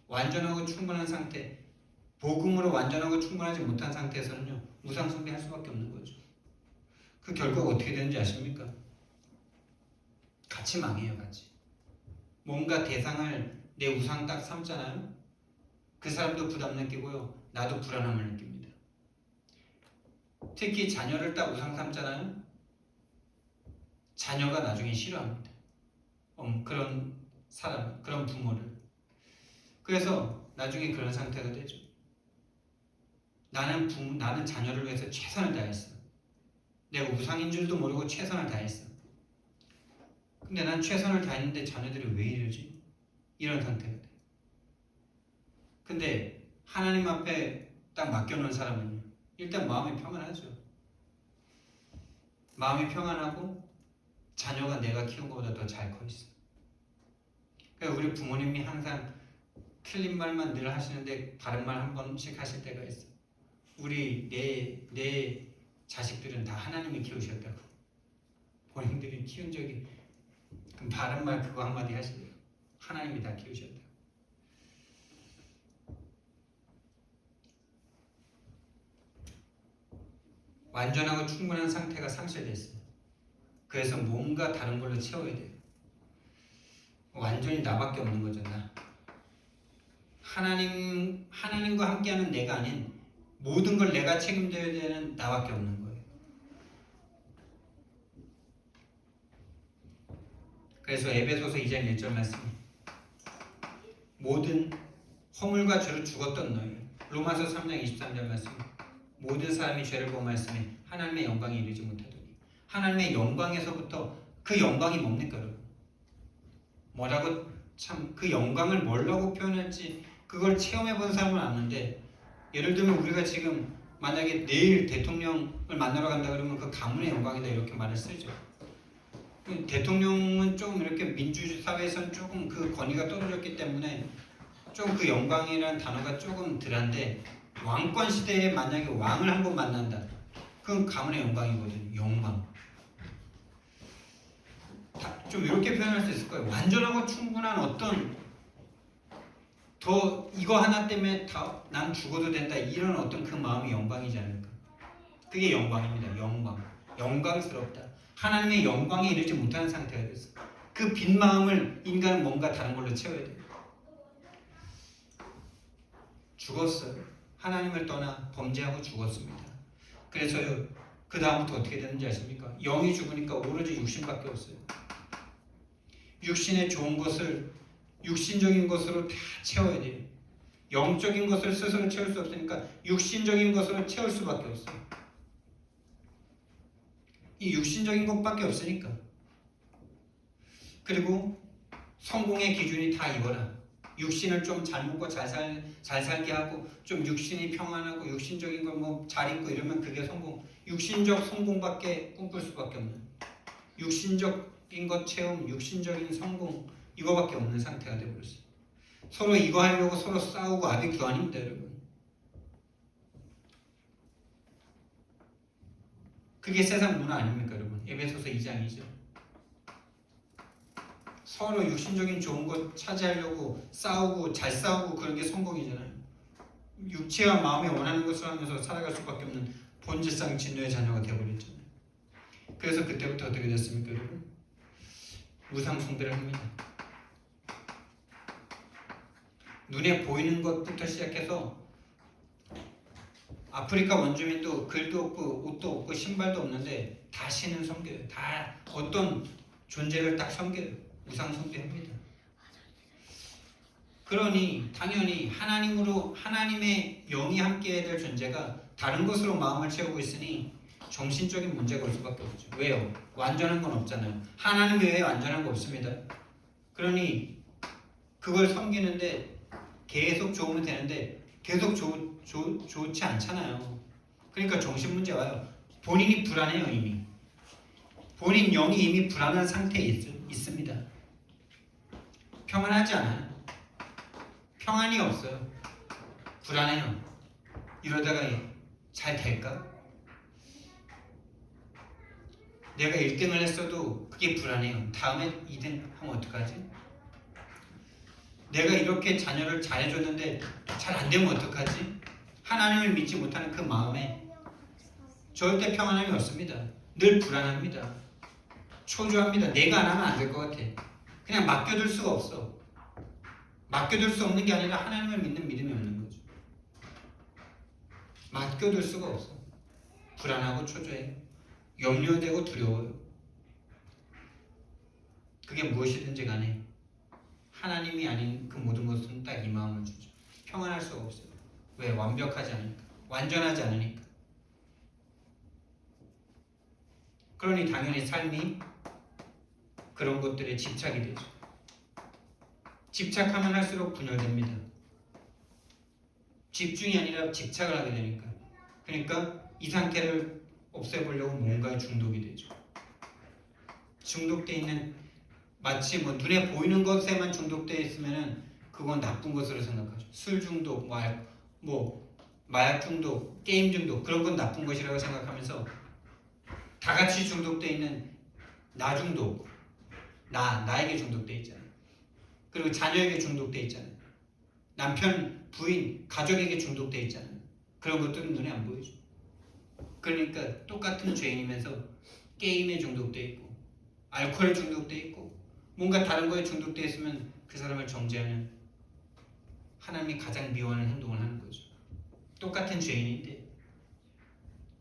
완전하고 충분한 상태, 복음으로 완전하고 충분하지 못한 상태에서는요, 우상 숭배할 수밖에 없는 거죠. 그 결과가 어떻게 되는지 아십니까? 같이 망해요, 같이. 뭔가 대상을 내 우상 딱 삼잖아요. 그 사람도 부담 느끼고요, 나도 불안함을 느낍니다. 특히 자녀를 딱 우상 삼잖아요. 자녀가 나중에 싫어합니다. 그런 사람, 그런 부모를. 그래서 나중에 그런 상태가 되죠. 나는 자녀를 위해서 최선을 다했어. 내가 우상인 줄도 모르고 최선을 다했어. 근데 난 최선을 다했는데 자녀들이 왜 이러지? 이런 상태가 돼. 근데 하나님 앞에 딱 맡겨놓은 사람은요, 일단 마음이 평안하죠. 마음이 평안하고 자녀가 내가 키운 것보다 더 잘 커 있어. 그러니까 우리 부모님이 항상 틀린 말만 늘 하시는데 바른 말 한 번씩 하실 때가 있어. 내 자식들은 다 하나님이 키우셨다고. 본인들이 키운 적이, 그럼 바른 말 그거 한마디 하시래요. 하나님이 다 키우셨다. 완전하고 충분한 상태가 상실됐어요. 그래서 뭔가 다른 걸로 채워야 돼요. 완전히 나밖에 없는 거죠, 나. 하나님과 함께하는 내가 아닌 모든 걸 내가 책임져야 되는 나밖에 없는 거예요. 그래서 에베소서 2장 1절 말씀, 모든 허물과 죄로 죽었던 너희, 로마서 3장 23절 말씀, 모든 사람이 죄를 범하였으니 하나님의 영광에 이르지 못하더니. 하나님의 영광에서부터, 그 영광이 뭡니까, 여러분? 뭐라고, 참 그 영광을 뭐라고 표현할지 그걸 체험해 본 사람은 아는데, 예를 들면 우리가 지금 만약에 내일 대통령을 만나러 간다 그러면 그 가문의 영광이다 이렇게 말을 쓰죠. 대통령은 조금 이렇게 민주사회에서는 조금 그 권위가 떨어졌기 때문에 좀 그 영광이라는 단어가 조금 덜한데, 왕권 시대에 만약에 왕을 한번 만난다, 그건 가문의 영광이거든요. 영광. 좀 이렇게 표현할 수 있을 거예요. 완전하고 충분한 어떤, 더 이거 하나 때문에 난 죽어도 된다, 이런 어떤 그 마음이 영광이지 않을까. 그게 영광입니다. 영광스럽다. 하나님의 영광에 이르지 못하는 상태가 됐어. 그 빈 마음을 인간은 뭔가 다른 걸로 채워야 돼요. 죽었어요. 하나님을 떠나 범죄하고 죽었습니다. 그래서요, 그 다음부터 어떻게 되는지 아십니까? 영이 죽으니까 오로지 육신밖에 없어요. 육신의 좋은 것을 육신적인 것으로 다 채워야 돼요. 영적인 것을 스스로 채울 수 없으니까 육신적인 것으로 채울 수밖에 없어요. 이 육신적인 것밖에 없으니까. 그리고 성공의 기준이 다 이거라. 육신을 좀 잘 먹고 잘 살게 하고 좀 육신이 평안하고 육신적인 걸 뭐 잘 입고 이러면 그게 성공. 육신적 성공밖에 꿈꿀 수밖에 없는, 육신적인 것 채움, 육신적인 성공 이거밖에 없는 상태가 되어버렸어요. 서로 이거 하려고 서로 싸우고 아비규환입니다, 여러분. 그게 세상 문화 아닙니까, 여러분? 에베소서 2장이죠. 서로 육신적인 좋은 것 차지하려고 싸우고 잘 싸우고 그런 게 성공이잖아요. 육체와 마음이 원하는 것을 하면서 살아갈 수밖에 없는 본질상 진노의 자녀가 되어버렸잖아요. 그래서 그때부터 어떻게 됐습니까, 여러분? 우상 숭배를 합니다. 눈에 보이는 것부터 시작해서 아프리카 원주민도 글도 없고 옷도 없고 신발도 없는데 다 신을 섬겨요. 다 어떤 존재를 딱 섬겨요. 우상 숭배합니다. 그러니 당연히 하나님으로 하나님의 영이 함께해야 될 존재가 다른 것으로 마음을 채우고 있으니 정신적인 문제가 올 수밖에 없죠. 왜요? 완전한 건 없잖아요. 하나님 외에 완전한 거 없습니다. 그러니 그걸 섬기는데 계속 좋으면 되는데 계속 좋지 않잖아요. 그러니까 정신 문제 와요. 본인이 불안해요. 이미 본인 영이 이미 불안한 상태에 있습니다. 평안하지 않아요. 평안이 없어요. 불안해요. 이러다가 잘 될까? 내가 1등을 했어도 그게 불안해요. 다음에 2등 하면 어떡하지? 내가 이렇게 자녀를 잘해줬는데 잘 안 되면 어떡하지? 하나님을 믿지 못하는 그 마음에 절대 평안함이 없습니다. 늘 불안합니다. 초조합니다. 내가 안 하면 안 될 것 같아. 그냥 맡겨둘 수가 없어. 맡겨둘 수 없는 게 아니라 하나님을 믿는 믿음이 없는 거죠. 맡겨둘 수가 없어. 불안하고 초조해. 염려되고 두려워요. 그게 무엇이든지 간에 하나님이 아닌 그 모든 것은 딱 이 마음을 주죠. 평안할 수가 없어요. 왜? 완벽하지 않으니까. 완전하지 않으니까. 그러니 당연히 삶이 그런 것들에 집착이 되죠. 집착하면 할수록 분열됩니다. 집중이 아니라 집착을 하게 되니까. 그러니까 이 상태를 없애보려고 뭔가에 중독이 되죠. 중독돼 있는, 마치 뭐 눈에 보이는 것에만 중독되어 있으면은 그건 나쁜 것으로 생각하죠. 술 중독, 마약 중독, 게임 중독, 그런 건 나쁜 것이라고 생각하면서 다 같이 중독되어 있는 나 중독, 나에게 중독되어 있잖아요. 그리고 자녀에게 중독되어 있잖아요. 남편, 부인, 가족에게 중독되어 있잖아요. 그런 것들은 눈에 안 보이죠. 그러니까 똑같은 죄인이면서 게임에 중독되어 있고 알코올에 중독되어 있고 뭔가 다른 거에 중독되어 있으면 그 사람을 정죄하는, 하나님이 가장 미워하는 행동을 하는 거죠. 똑같은 죄인인데,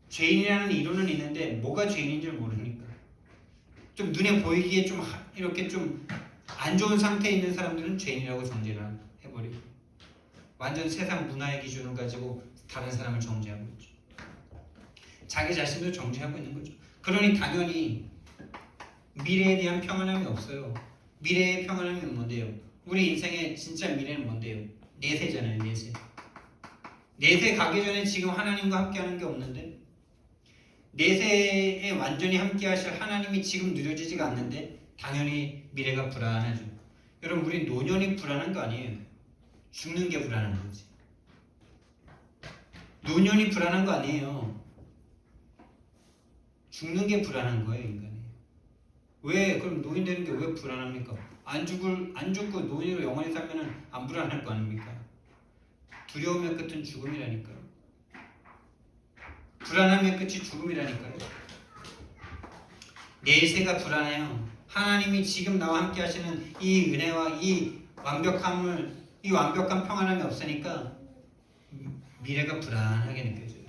죄인이라는 이론은 있는데 뭐가 죄인인 줄 모르니까 좀 눈에 보이기에 좀 이렇게 좀 안 좋은 상태에 있는 사람들은 죄인이라고 정죄를 해버리고 완전 세상 문화의 기준을 가지고 다른 사람을 정죄하고 있죠. 자기 자신도 정죄하고 있는 거죠. 그러니 당연히 미래에 대한 평안함이 없어요. 미래의 평안함이 뭔데요? 우리 인생의 진짜 미래는 뭔데요? 내세잖아요. 내세 가기 전에 지금 하나님과 함께하는 게 없는데, 내세에 완전히 함께하실 하나님이 지금 누려지지가 않는데 당연히 미래가 불안하죠. 여러분, 우리 노년이 불안한 거 아니에요. 죽는 게 불안한 거지. 노년이 불안한 거 아니에요. 죽는 게 불안한 거예요, 인간이. 왜? 그럼 노인 되는 게 왜 불안합니까? 안 죽고 노인으로 영원히 살면은 안 불안할 거 아닙니까? 두려움의 끝은 죽음이라니까요. 불안함의 끝이 죽음이라니까요. 내세가 불안해요. 하나님이 지금 나와 함께 하시는 이 은혜와 이 완벽한 평안함이 없으니까 미래가 불안하게 느껴져요.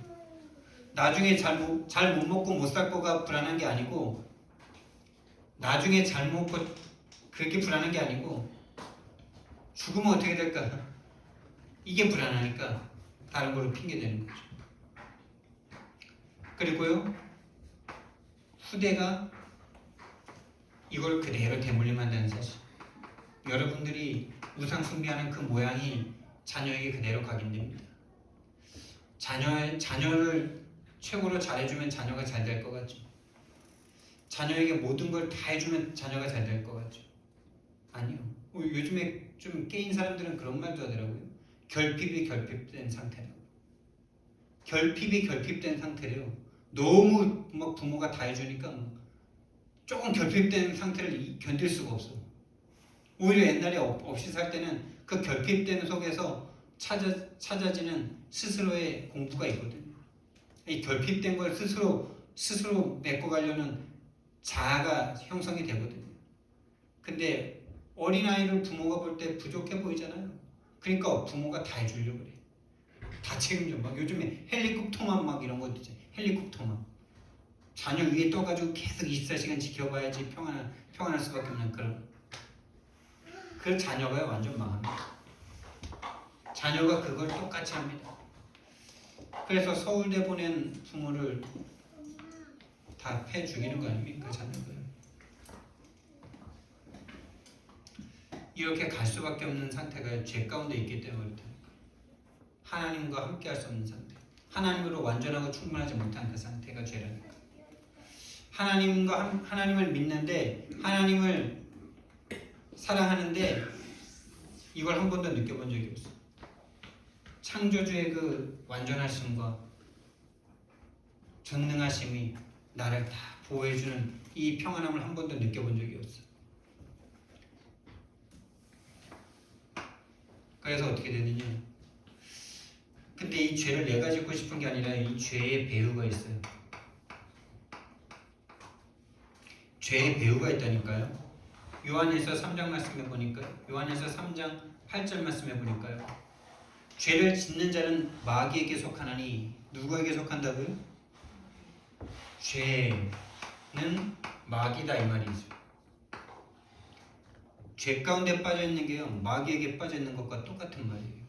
나중에 잘 못 먹고 못 살 거가 불안한 게 아니고 나중에 잘 먹고 그게 불안한 게 아니고 죽으면 어떻게 될까? 이게 불안하니까 다른 걸로 핑계대는 거죠. 그리고요, 후대가 이걸 그대로 대물림한다는 사실. 여러분들이 우상 숭배하는 그 모양이 자녀에게 그대로 각인됩니다. 자녀를 최고로 잘해주면 자녀가 잘 될 것 같죠. 자녀에게 모든 걸 다 해주면 자녀가 잘 될 것 같죠. 아니요. 요즘에 좀 깨인 사람들은 그런 말도 하더라고요. 결핍이 결핍된 상태라고. 결핍이 결핍된 상태래요. 너무 막 부모가 다 해주니까 조금 결핍된 상태를 견딜 수가 없어. 오히려 옛날에 없이 살 때는 그 결핍된 속에서 찾아지는 스스로의 공부가 있거든요. 이 결핍된 걸 스스로 메꿔가려는 자아가 형성이 되거든요. 근데 어린아이를 부모가 볼 때 부족해 보이잖아요. 그러니까 부모가 다 해주려고 그래. 다 책임져. 막 요즘에 헬리콥터만 막 이런 것도 있잖아요. 헬리콥터만. 자녀 위에 떠가지고 계속 24시간 지켜봐야지 평안할 수밖에 없는 그런. 그 자녀가 완전 망합니다. 자녀가 그걸 똑같이 합니다. 그래서 서울대 보낸 부모를 다 패 죽이는 거 아닙니까? 자녀가. 이렇게 갈 수밖에 없는 상태가 죄 가운데 있기 때문에 그렇다. 하나님과 함께 할 수 없는 상태. 하나님으로 완전하고 충분하지 못한 그 상태가 죄라니까. 하나님을 믿는데 하나님을 사랑하는데 이걸 한 번도 느껴본 적이 없어. 창조주의 그 완전하심과 전능하심이 나를 다 보호해주는 이 평안함을 한 번도 느껴본 적이 없어. 그래서 어떻게 되느냐? 근데 이 죄를 내가 짓고 싶은 게 아니라 이 죄의 배후가 있어요. 죄의 배후가 있다니까요. 요한에서 3장 말씀해 보니까요. 요한에서 3장 8절 말씀해 보니까요. 죄를 짓는 자는 마귀에게 속하나니 누구에게 속한다고요? 죄는 마귀다 이 말이죠. 죄 가운데 빠져 있는 게요. 마귀에게 빠져 있는 것과 똑같은 말이에요.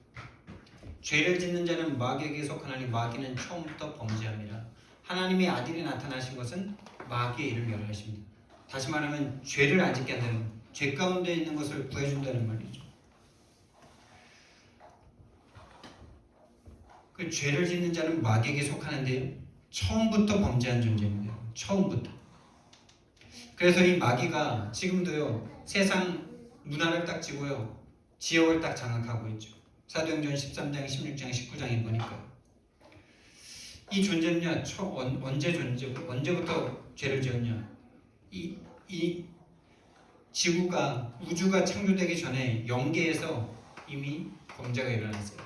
죄를 짓는 자는 마귀에게 속하나니 마귀는 처음부터 범죄함이라. 하나님의 아들이 나타나신 것은 마귀의 일을 멸하십니다. 다시 말하면 죄를 안 짓게 한다는 거예요. 죄 가운데 있는 것을 구해준다는 말이죠. 그 죄를 짓는 자는 마귀에게 속하는데요. 처음부터 범죄한 존재입니다. 처음부터. 그래서 이 마귀가 지금도요. 세상 문화를 딱 쥐고요. 지역을 딱 장악하고 있죠. 사도행전 13장, 16장, 19장에 보니까 이 존재는요. 언제부터 죄를 지었냐. 이 지구가 우주가 창조되기 전에 영계에서 이미 범죄가 일어났어요.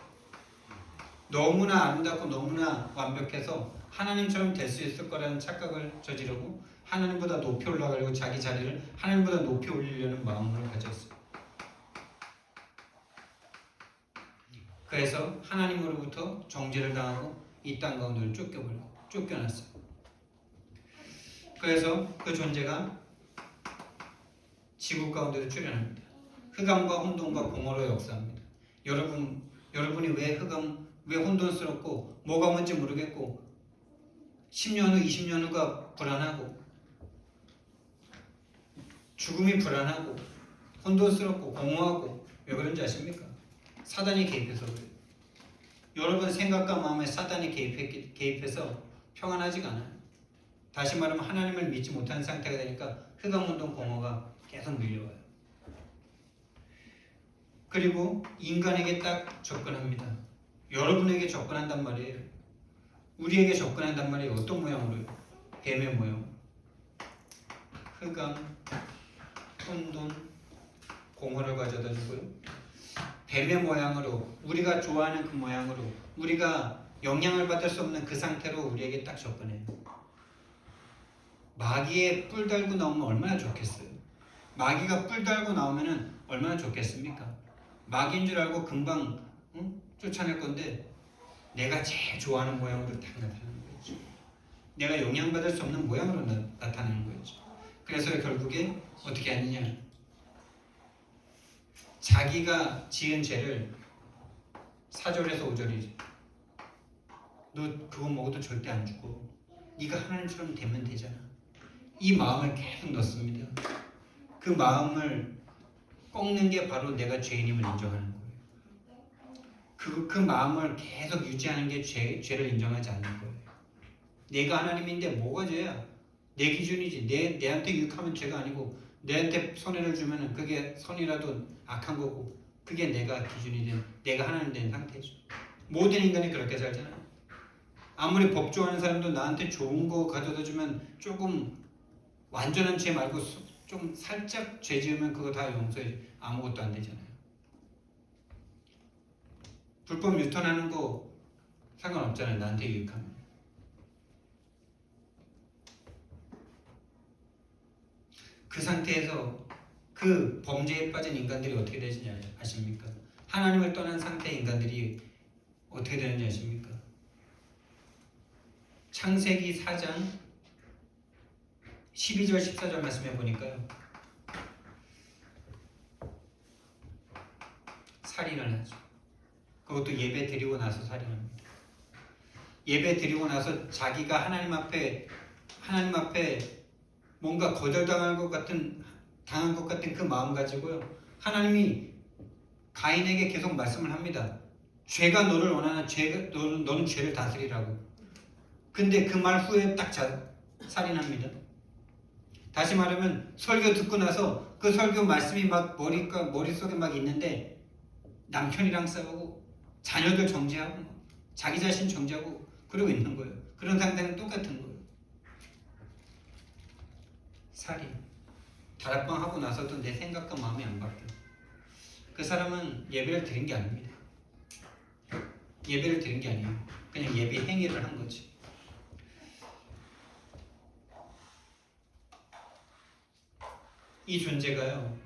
너무나 아름답고 너무나 완벽해서 하나님처럼 될 수 있을 거라는 착각을 저지르고 하나님보다 높이 올라가려고 자기 자리를 하나님보다 높이 올리려는 마음을 가졌어요. 그래서 하나님으로부터 정죄를 당하고 이 땅 가운데를 쫓겨났어요. 그래서 그 존재가 지구 가운데로 출현합니다. 흑암과 혼돈과 공허로 역사합니다. 여러분이 왜 혼돈스럽고 뭐가 뭔지 모르겠고 10년 후, 20년 후가 불안하고 죽음이 불안하고 혼돈스럽고 공허하고 왜 그런지 아십니까? 사단이 개입해서 그래요. 여러분 생각과 마음에 사단이 개입해서 평안하지가 않아요. 다시 말하면 하나님을 믿지 못하는 상태가 되니까 흑암, 혼돈, 공허가 계속 밀려와요. 그리고 인간에게 딱 접근합니다. 여러분에게 접근한단 말이에요. 우리에게 접근한단 말이에요. 어떤 모양으로요? 뱀의 모양. 흑암, 혼돈, 공허를 가져다 주고요. 뱀의 모양으로 우리가 좋아하는 그 모양으로 우리가 영향을 받을 수 없는 그 상태로 우리에게 딱 접근해요. 마귀에 뿔 달고 나오면 얼마나 좋겠어요. 마귀가 뿔 달고 나오면 얼마나 좋겠습니까? 마귀인 줄 알고 금방 쫓아낼 건데 내가 제일 좋아하는 모양으로 딱 나타나는 거죠. 내가 영향받을 수 없는 모양으로 나타나는 거죠. 그래서 결국에 어떻게 하느냐? 자기가 지은 죄를 4절에서 5절이지. 너 그거 먹어도 절대 안 죽어. 네가 하나님처럼 되면 되잖아. 이 마음을 계속 넣습니다. 그 마음을 꺾는 게 바로 내가 죄인임을 인정하는 거예요. 그 마음을 계속 유지하는 게 죄를 인정하지 않는 거예요. 내가 하나님인데 뭐가 죄야? 내 기준이지. 내한테 유익하면 죄가 아니고 내한테 손해를 주면 그게 선이라도 악한 거고 그게 내가 기준이 된 내가 하나님 된 상태죠. 모든 인간이 그렇게 살잖아요. 아무리 법 좋아하는 사람도 나한테 좋은 거 가져다 주면 조금 완전한 죄 말고 좀 살짝 죄 지으면 그거 다 용서해. 아무것도 안 되잖아요. 불법 유턴하는 거 상관없잖아요. 나한테 유익하면. 그 상태에서 그 범죄에 빠진 인간들이 어떻게 되시냐 아십니까? 하나님을 떠난 상태의 인간들이 어떻게 되는지 아십니까? 창세기 4장 12절 14절 말씀해 보니까요. 살인을 하죠. 그것도 예배 드리고 나서 살인합니다. 예배 드리고 나서 자기가 하나님 앞에 뭔가 거절당한 것 같은 그 마음 가지고요. 하나님이 가인에게 계속 말씀을 합니다. 죄가 너를 원하나 너는 죄를 다스리라고. 근데 그 말 후에 딱 살인합니다. 다시 말하면 설교 듣고 나서 그 설교 말씀이 막 머릿속에 막 있는데 남편이랑 싸우고 자녀들 정죄하고 자기 자신 정죄하고 그러고 있는 거예요. 그런 상태는 똑같은 거예요. 살인. 다락방 하고 나서도 내 생각과 마음이 안 바뀌어. 그 사람은 예배를 드린 게 아닙니다. 예배를 드린 게 아니에요. 그냥 예배 행위를 한 거지. 이 존재가요.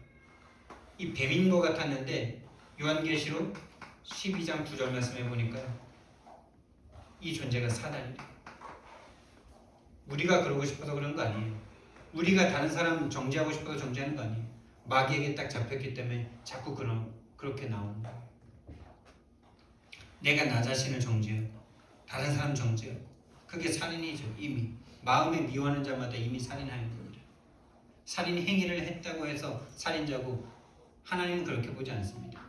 이 뱀인 것 같았는데 요한계시록 12장 9절 말씀해 보니까요. 이 존재가 사단이에요. 우리가 그러고 싶어서 그런 거 아니에요. 우리가 다른 사람 정죄하고 싶어서 정죄하는 거 아니에요. 마귀에게 딱 잡혔기 때문에 자꾸 그렇게 나오는 거예요. 내가 나 자신을 정죄하고 다른 사람 정죄하고 그게 살인이죠. 이미 마음에 미워하는 자마다 이미 살인하는 겁니다. 살인 행위를 했다고 해서 살인자고 하나님은 그렇게 보지 않습니다.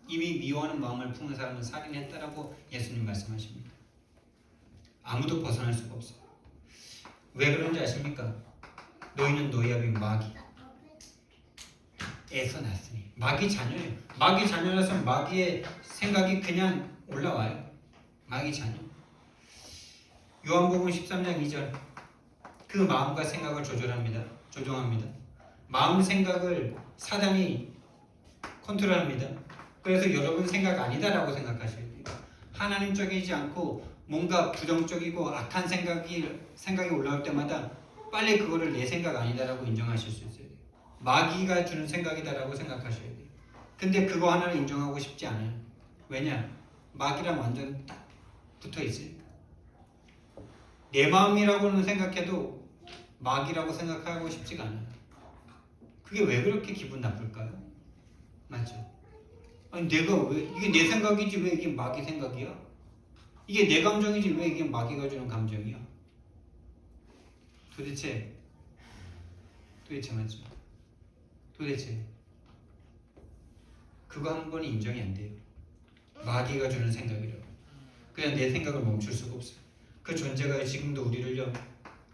이미 미워하는 마음을 품은 사람은 살인했다라고 예수님 말씀하십니다. 아무도 벗어날 수가 없어요. 왜 그런지 아십니까? 너희는 너희 아비 마귀에서 났으니. 마귀 자녀예요. 마귀 자녀라서 마귀의 생각이 그냥 올라와요. 마귀 자녀. 요한복음 13장 2절. 그 마음과 생각을 조종합니다. 마음 생각을 사단이 컨트롤합니다. 그래서 여러분 생각 아니다라고 생각하셔야 돼요. 하나님적이지 않고 뭔가 부정적이고 악한 생각이 올라올 때마다 빨리 그거를 내 생각 아니다라고 인정하실 수 있어야 돼요. 마귀가 주는 생각이다라고 생각하셔야 돼요. 근데 그거 하나를 인정하고 싶지 않아요. 왜냐? 마귀랑 완전 딱 붙어 있으니까. 내 마음이라고는 생각해도 마귀라고 생각하고 싶지가 않아요. 그게 왜 그렇게 기분 나쁠까요? 맞죠? 아니 내가 왜 이게 내 생각이지 왜 이게 마귀 생각이야? 이게 내 감정이지 왜 이게 마귀가 주는 감정이야? 도대체 맞죠? 도대체 그거 한 번이 인정이 안 돼요. 마귀가 주는 생각이라고. 그냥 내 생각을 멈출 수가 없어요. 그 존재가 지금도 우리를요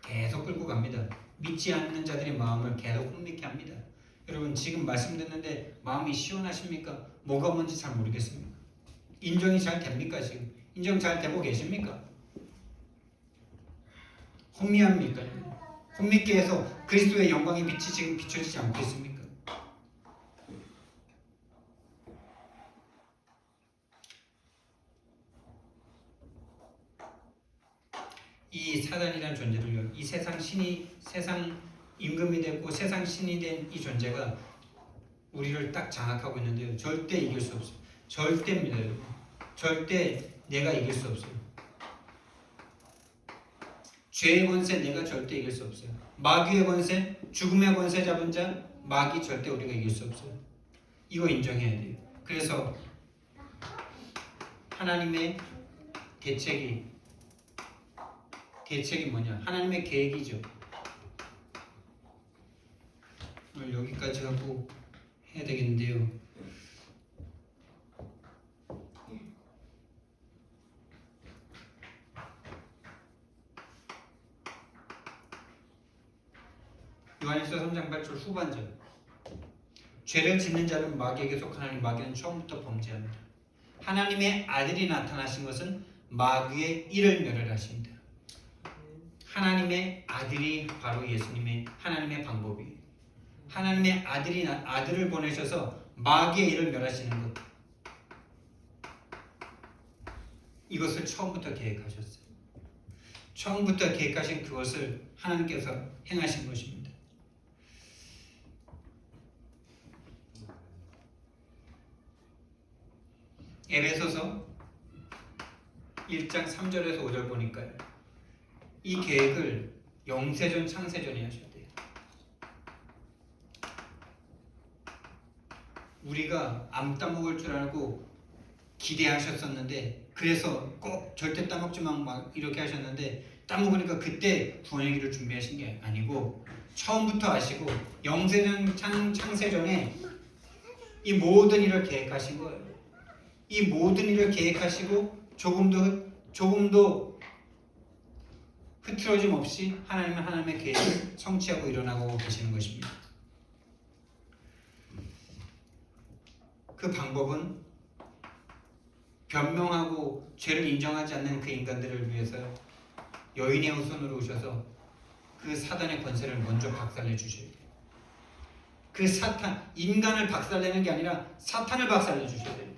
계속 끌고 갑니다. 믿지 않는 자들의 마음을 계속 혼미케 합니다. 여러분 지금 말씀 듣는데 마음이 시원하십니까? 뭐가 뭔지 잘 모르겠습니까? 인정이 잘 됩니까? 지금 인정 잘 되고 계십니까? 혼미합니까? 혼미케 해서 그리스도의 영광의 빛이 지금 비춰지지 않고 있습니까? 이 사단이라는 존재를요, 이 세상 임금이 되고 세상 신이 된 이 존재가 우리를 딱 장악하고 있는데요, 절대 이길 수 없어요. 절대입니다, 여러분. 절대 내가 이길 수 없어요. 죄의 권세 내가 절대 이길 수 없어요. 마귀의 권세, 죽음의 권세 잡은 자, 마귀 절대 우리가 이길 수 없어요. 이거 인정해야 돼요. 그래서 하나님의 대책이 뭐냐? 하나님의 계획이죠. 오늘 여기까지 하고 해야 되겠는데요. 요한일서 3장 8절 후반절. 죄를 짓는 자는 마귀에게 속하나니 마귀는 처음부터 범죄합니다. 하나님의 아들이 나타나신 것은 마귀의 일을 멸하십니다. 하나님의 아들이 바로 예수님의 하나님의 방법이에요. 하나님의 아들을 보내셔서 마귀의 일을 멸하시는 것. 이것을 처음부터 계획하셨어요. 처음부터 계획하신 그것을 하나님께서 행하신 것입니다. 에베소서 1장 3절에서 5절 보니까요. 이 계획을 영세전 창세전에 하셔야 돼요. 우리가 암 따먹을 줄 알고 기대하셨었는데 그래서 꼭 절대 따먹지만 막 이렇게 하셨는데 따먹으니까 그때 구원의 길을 준비하신 게 아니고 처음부터 아시고 영세전 창세전에 이 모든 일을 계획하신 거예요. 이 모든 일을 계획하시고 조금도 흐트러짐 없이 하나님은 하나님의 계획을 성취하고 일어나고 계시는 것입니다. 그 방법은 변명하고 죄를 인정하지 않는 그 인간들을 위해서 여인의 후손으로 오셔서 그 사단의 권세를 먼저 박살내 주셔야 돼요. 그 사탄, 인간을 박살내는 게 아니라 사탄을 박살내 주셔야 돼요.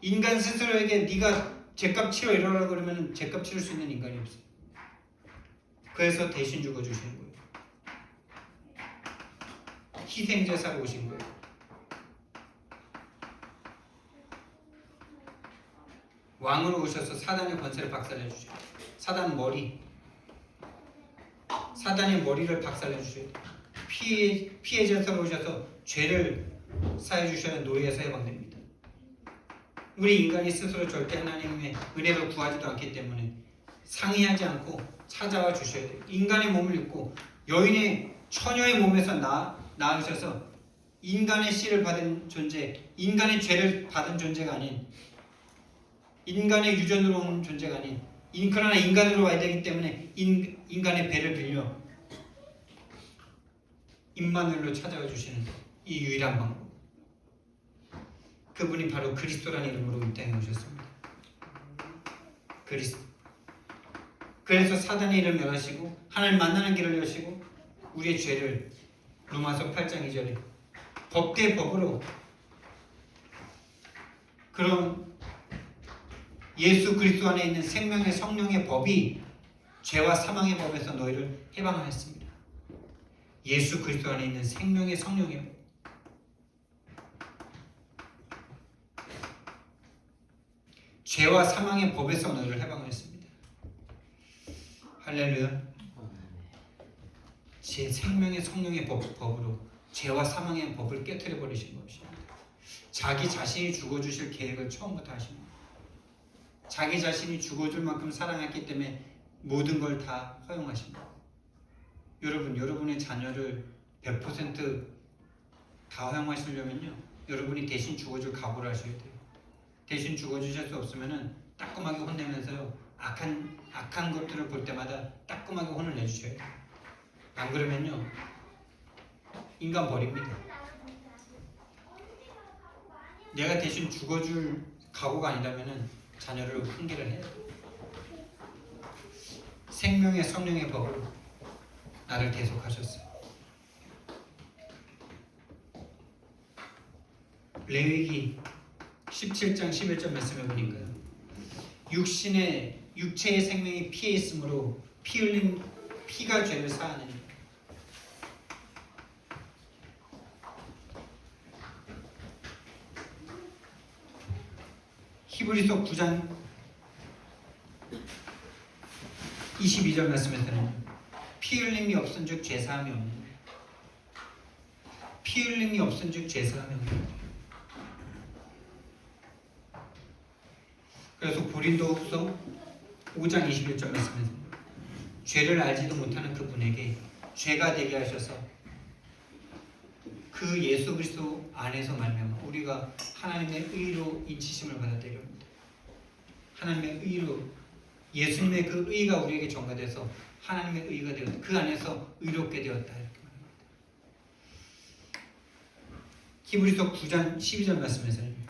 인간 스스로에게 네가 죄값 치러 이러라고 그러면 죄값 치를 수 있는 인간이 없어요. 그래서 대신 죽어주시는 거예요. 희생제사로 오신 거예요. 왕으로 오셔서 사단의 권세를 박살내 주셔요. 사단의 머리를 박살내 주셔요. 피해자로 오셔서 죄를 사해 주셔야 노예에서 해방됩니다. 우리 인간이 스스로 절대 하나님의 은혜를 구하지도 않기 때문에 상의하지 않고 찾아와 주셔야 돼요. 인간의 몸을 입고 여인의 처녀의 몸에서 나으셔서 인간의 씨를 받은 존재, 인간의 죄를 받은 존재가 아닌 인간의 유전으로 온 존재가 아닌 그러나 인간으로 와야 되기 때문에 인간의 배를 빌려 임마누엘로 찾아와 주시는 이 유일한 방법. 그분이 바로 그리스도라는 이름으로 이 땅에 오셨습니다. 그리스도. 그래서 사단의 일을 멸하시고 하나님 만나는 길을 여시고 우리의 죄를 로마서 8장 2절에 법 대 법으로 그런 예수 그리스도 안에 있는 생명의 성령의 법이 죄와 사망의 법에서 너희를 해방하였습니다. 예수 그리스도 안에 있는 생명의 성령의 법. 죄와 사망의 법에서 너희를 해방하였습니다. 할렐루야. 제 생명의 성령의 법으로 죄와 사망의 법을 깨트려 버리신 것입니다. 자기 자신이 죽어주실 계획을 처음부터 하신 겁니다. 자기 자신이 죽어줄 만큼 사랑했기 때문에 모든 걸 다 허용하십니다. 여러분의 자녀를 100% 다 허용하시려면요, 여러분이 대신 죽어줄 각오를 하셔야 돼요. 대신 죽어주실 수 없으면은 따끔하게 혼내면서요, 악한 것들을 볼 때마다 따끔하게 혼을 내주셔야 돼요. 안 그러면요, 인간 버립니다. 내가 대신 죽어줄 각오가 아니라면은 자녀를 훈계를 해요. 생명의 성령의 법으로 나를 대속하셨어요. 레위기 17장 11절 말씀해 보니까요, 육체의 생명이 피에 있으므로 피 흘린 피가 죄를 사하느니 히브리서 9장 22절 말씀에서는 피 흘림이 없은즉 죄사함이 없느니라. 피 흘림이 없은즉 죄사함이 없느니라. 그래서 고린도후서 5장 21절 말씀에서 죄를 알지도 못하는 그분에게 죄가 되게 하셔서 그 예수 그리스도 안에서 말미암아 우리가 하나님의 의로 인치심을 받았다고 합니다. 하나님의 의로 예수님의 그 의가 우리에게 전가돼서 하나님의 의가 되었다. 그 안에서 의롭게 되었다 이렇게 말합니다. 히브리서 9장 12절 말씀에서는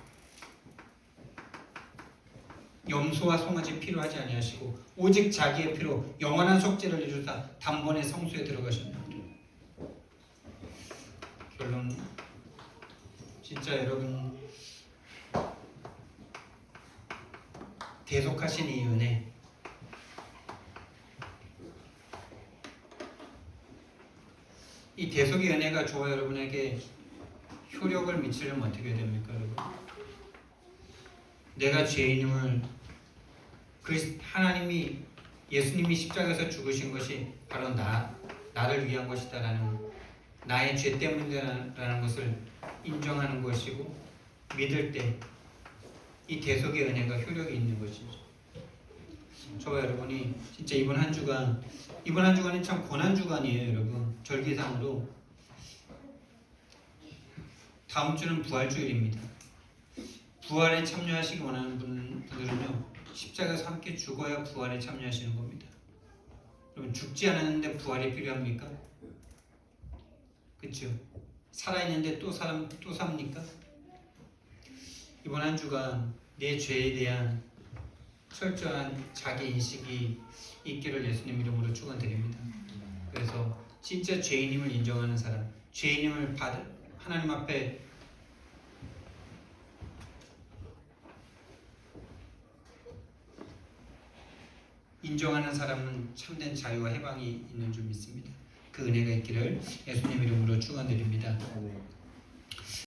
염소와 송아지 필요하지 아니하시고 오직 자기의 피로 영원한 속죄를 이루사 단번에 성소에 들어가셨습니다. 결론 진짜 여러분 대속하신 이 은혜 이 대속의 은혜가 저와 여러분에게 효력을 미치려면 어떻게 됩니까 여러분? 내가 죄인임을 하나님이 예수님이 십자가에서 죽으신 것이 바로 나를 위한 것이다라는 나의 죄 때문이라는 것을 인정하는 것이고 믿을 때 이 대속의 은혜가 효력이 있는 것이죠. 저와 여러분이 진짜 이번 한 주간이 참 고난 주간이에요 여러분. 절기상으로 다음 주는 부활주일입니다. 부활에 참여하시기 원하는 분들은요 십자가에서 함께 죽어야 부활에 참여하시는 겁니다. 여러분 죽지 않았는데 부활이 필요합니까? 그렇죠? 살아있는데 또 삽니까? 이번 한 주간 내 죄에 대한 철저한 자기 인식이 있기를 예수님 이름으로 축원드립니다. 그래서 진짜 죄인임을 인정하는 사람, 죄인임을 하나님 앞에 인정하는 사람은 참된 자유와 해방이 있는 줄 믿습니다. 그 은혜가 있기를 예수님 이름으로 축원드립니다.